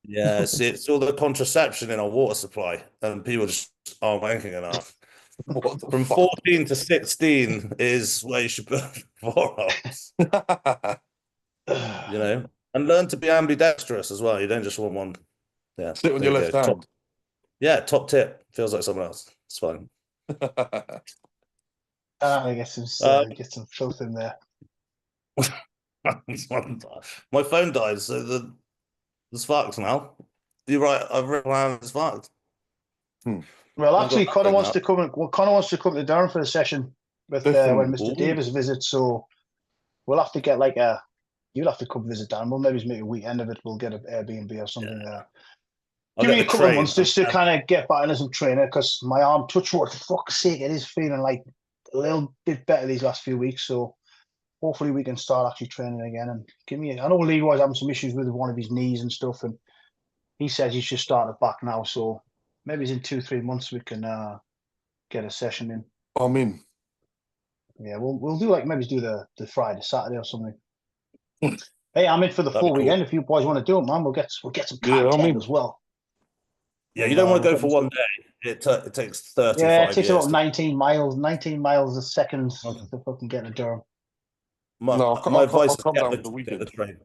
yeah, see, it's all the contraception in our water supply, and people just aren't wanking enough. What the From fuck? 14 to 16 is where you should put forearms, you know, and learn to be ambidextrous as well. You don't just want one. Yeah, Sit on there your you left go. hand. Top tip. Feels like someone else. It's fine. I get some filth in there. My phone died, so the sparks now. You're right. I've written down the sparks. Well, I've actually, got Connor nothing wants now. to come. Connor wants to come to Durham for a session with when Definitely. Mr. Ooh. Davis visits. So we'll have to get like a. You'll have to come visit Dan. We'll maybe make a weekend of it. We'll get an Airbnb or something Yeah. there. I'll Give get me a the couple of train. months just to kind of get back in as a trainer because my arm, touch wood, for fuck's sake, it is feeling like a little bit better these last few weeks. So hopefully we can start actually training again. And give me. I know Leroy's having some issues with one of his knees and stuff, and he says he's just started back now. So maybe it's in 2-3 months we can get a session in. I'm in. Yeah, we'll do like maybe do the Friday, Saturday or something. Hey, I'm in for the That'd full be cool. weekend. If you boys want to do it, man, we'll get some Yeah, I'm content in. as well. Yeah, you don't want to We'll go get for this- one day. It takes 35 Yeah, it takes years. about 19 miles. 19 miles a second Okay. to fucking get to Durham. My No, my advice I'll is come get down the, for the get the weekend. train.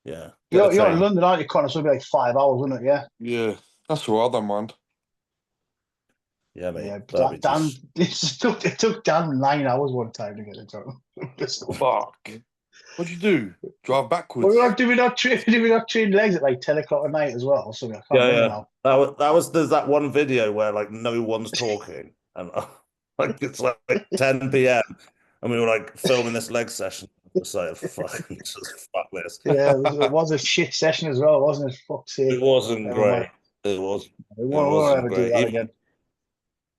Yeah, get the You're in train. London, aren't you, Connor? So it'll be like 5 hours, wouldn't it? Yeah. Yeah, that's all right. I don't mind. Yeah, mate. Yeah. That'd be Dan, just... it took Dan 9 hours one time to get to Durham. Fuck. What'd you do? Drive backwards? Well, do we not train legs at like 10 o'clock at night as well? Or something? I can't remember Yeah. now. There's that one video where like no one's talking and like it's like 10 p.m. and we were like filming this leg session. It's like fucking just fuck this. Yeah, it was a shit session as well, wasn't it? Fuck's sake. It wasn't Never mind. great. It We won't wasn't ever do great. that Even again.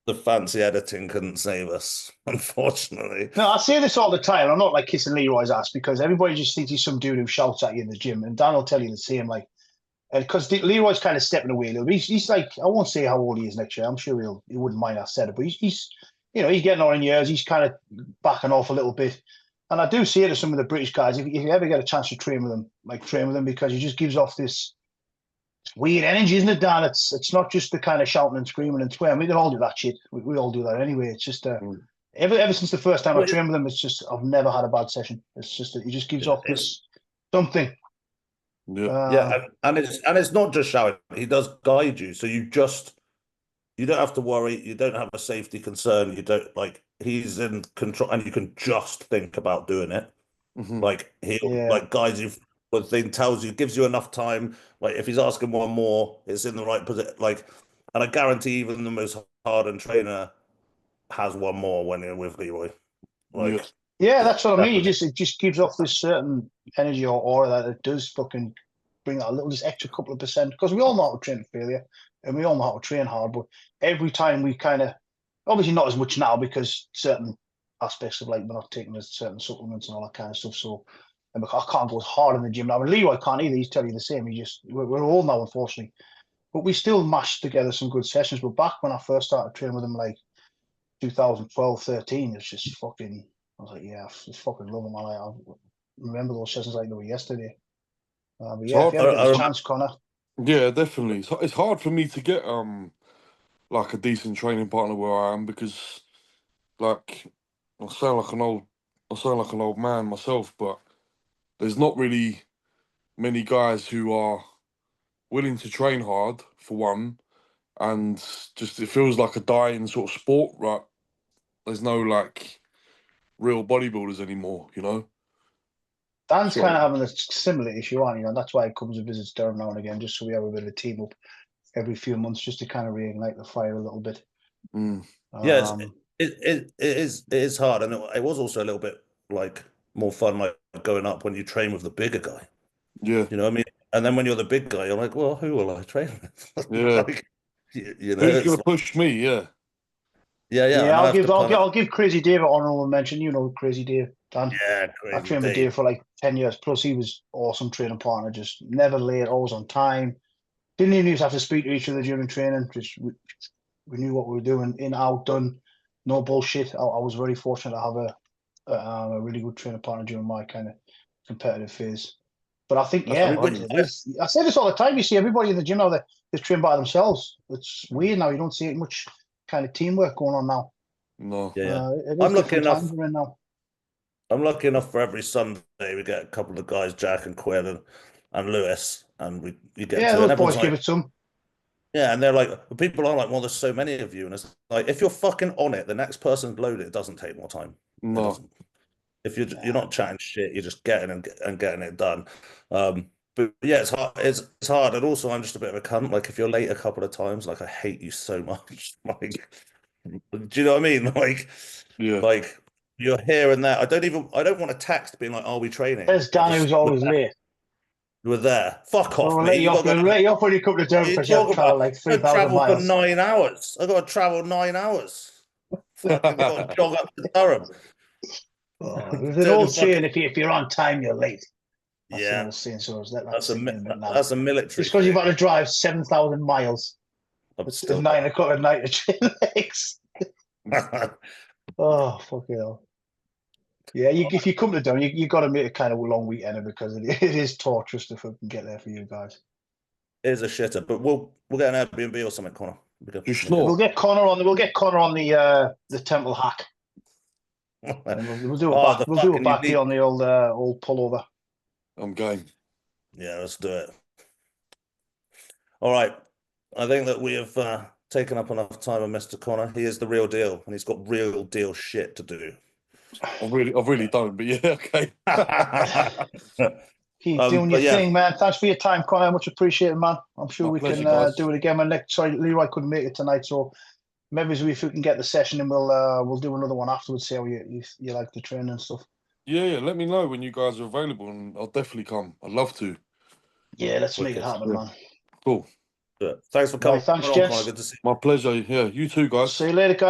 the fancy editing couldn't save us, unfortunately. No, I say this all the time. I'm not like kissing Leroy's ass because everybody just thinks he's some dude who shouts at you in the gym. And Dan will tell you the same. Like, because Leroy's kind of stepping away a little bit. He's like, I won't say how old he is next year. I'm sure he wouldn't mind I said it, but he's he's getting on in years. He's kind of backing off a little bit. And I do see it to some of the British guys. If you ever get a chance to train with them, like train with them because he just gives off this weird energy, isn't it, Dan? It's not just the kind of shouting and screaming and swearing. We can all do that shit. We all do that anyway. It's just ever since the first time I trained with him, it's just I've never had a bad session. It's just that he just gives off this something. Yeah, and it's not just shouting. He does guide you, so you don't have to worry. You don't have a safety concern. You don't he's in control, and you can just think about doing it. Like he'll guides you with thing, tells you, gives you enough time. Like if he's asking one more, it's in the right position. And I guarantee even the most hardened trainer has one more when you're with Leroy. That's what I mean. It just gives off this certain energy or aura that it does fucking bring that this extra couple of percent. Because we all know how to train failure, and we all know how to train hard. But every time we kind of, obviously not as much now because certain aspects of we're not taking certain supplements and all that kind of stuff. So I can't go as hard in the gym now. And Leroy can't either. He's telling you the same. We're all now, unfortunately. But we still mashed together some good sessions. But back when I first started training with him, 2012, 13, it's just fucking. I was like, yeah, I just fucking love him. I remember those sessions like they were yesterday. But if you ever get a chance, Connor. Yeah, definitely. It's hard for me to get a decent training partner where I am because I sound like an old man myself, but there's not really many guys who are willing to train hard for one, and just it feels like a dying sort of sport, right? There's no real bodybuilders anymore, Dan's kind of having a similar issue, aren't you? And that's why he comes and visits Durham now and again, just so we have a bit of a team up every few months, just to kind of reignite the fire a little bit. It is hard, and it was also a little bit more fun going up when you train with the bigger guy. Yeah, you know what I mean. And then when you're the big guy, you're like, well, who will I train with? Yeah, who's gonna push me? Yeah. I'll give Crazy Dave an honourable mention. Crazy Dave, Dan. Yeah, Crazy I trained with Dave for 10 years. Plus, he was awesome training partner. Just never late, always on time. Didn't even have to speak to each other during training. Just we knew what we were doing, in, out, done. No bullshit. I was very fortunate to have a really good training partner during my kind of competitive phase. But I think, I say this all the time. You see everybody in the gym now that they train by themselves. It's weird now. You don't see much kind of teamwork going on now. No. I'm lucky enough. I'm lucky enough for every Sunday we get a couple of guys, Jack and Quinn and Lewis, and you get those boys give it some. Yeah, and they're people are well, there's so many of you, and it's if you're fucking on it, the next person's loaded. It doesn't take more time. No. If you're not chatting shit, you're just getting and getting it done. But yeah, it's hard. It's hard, and also I'm just a bit of a cunt. If you're late a couple of times, I hate you so much. Do you know what I mean? You're here and there. I don't want to text being like, "Are we training?" There's Dan who's always late. You were there. Fuck off, mate. You let you off when you come to Durham because you have to travel 3,000 miles. For 9 hours. I got to travel 9 hours. Fucking got to jog up to Durham. There's an old saying: if you're on time, you're late. That's an old saying. So that's a military. It's because you've got to drive 7,000 miles. It's 9 o'clock at night to train legs. Oh, fucking hell. Yeah, if you come to Durham, you got to make a kind of a long weekend because it is torturous to fucking get there for you guys. It is a shitter, but we'll get an Airbnb or something, Connor. We'll get Connor on the Temple Hack. We'll do a back on the old pullover. I'm going. Yeah, let's do it. All right. I think that we have taken up enough time on Mr. Connor. He is the real deal, and he's got real deal shit to do. I really don't, but yeah, okay. Keep doing your thing, man. Thanks for your time, Connor. Much appreciated, man. I'm sure we can do it again. Leroy couldn't make it tonight, so maybe if we can get the session, and we'll do another one afterwards. See how you like the training and stuff. Yeah. Let me know when you guys are available, and I'll definitely come. I'd love to. Yeah, let's make it happen, man. Cool. Thanks for coming. Thanks, Jess. Good to see you. My pleasure. Yeah, you too, guys. See you later, guys.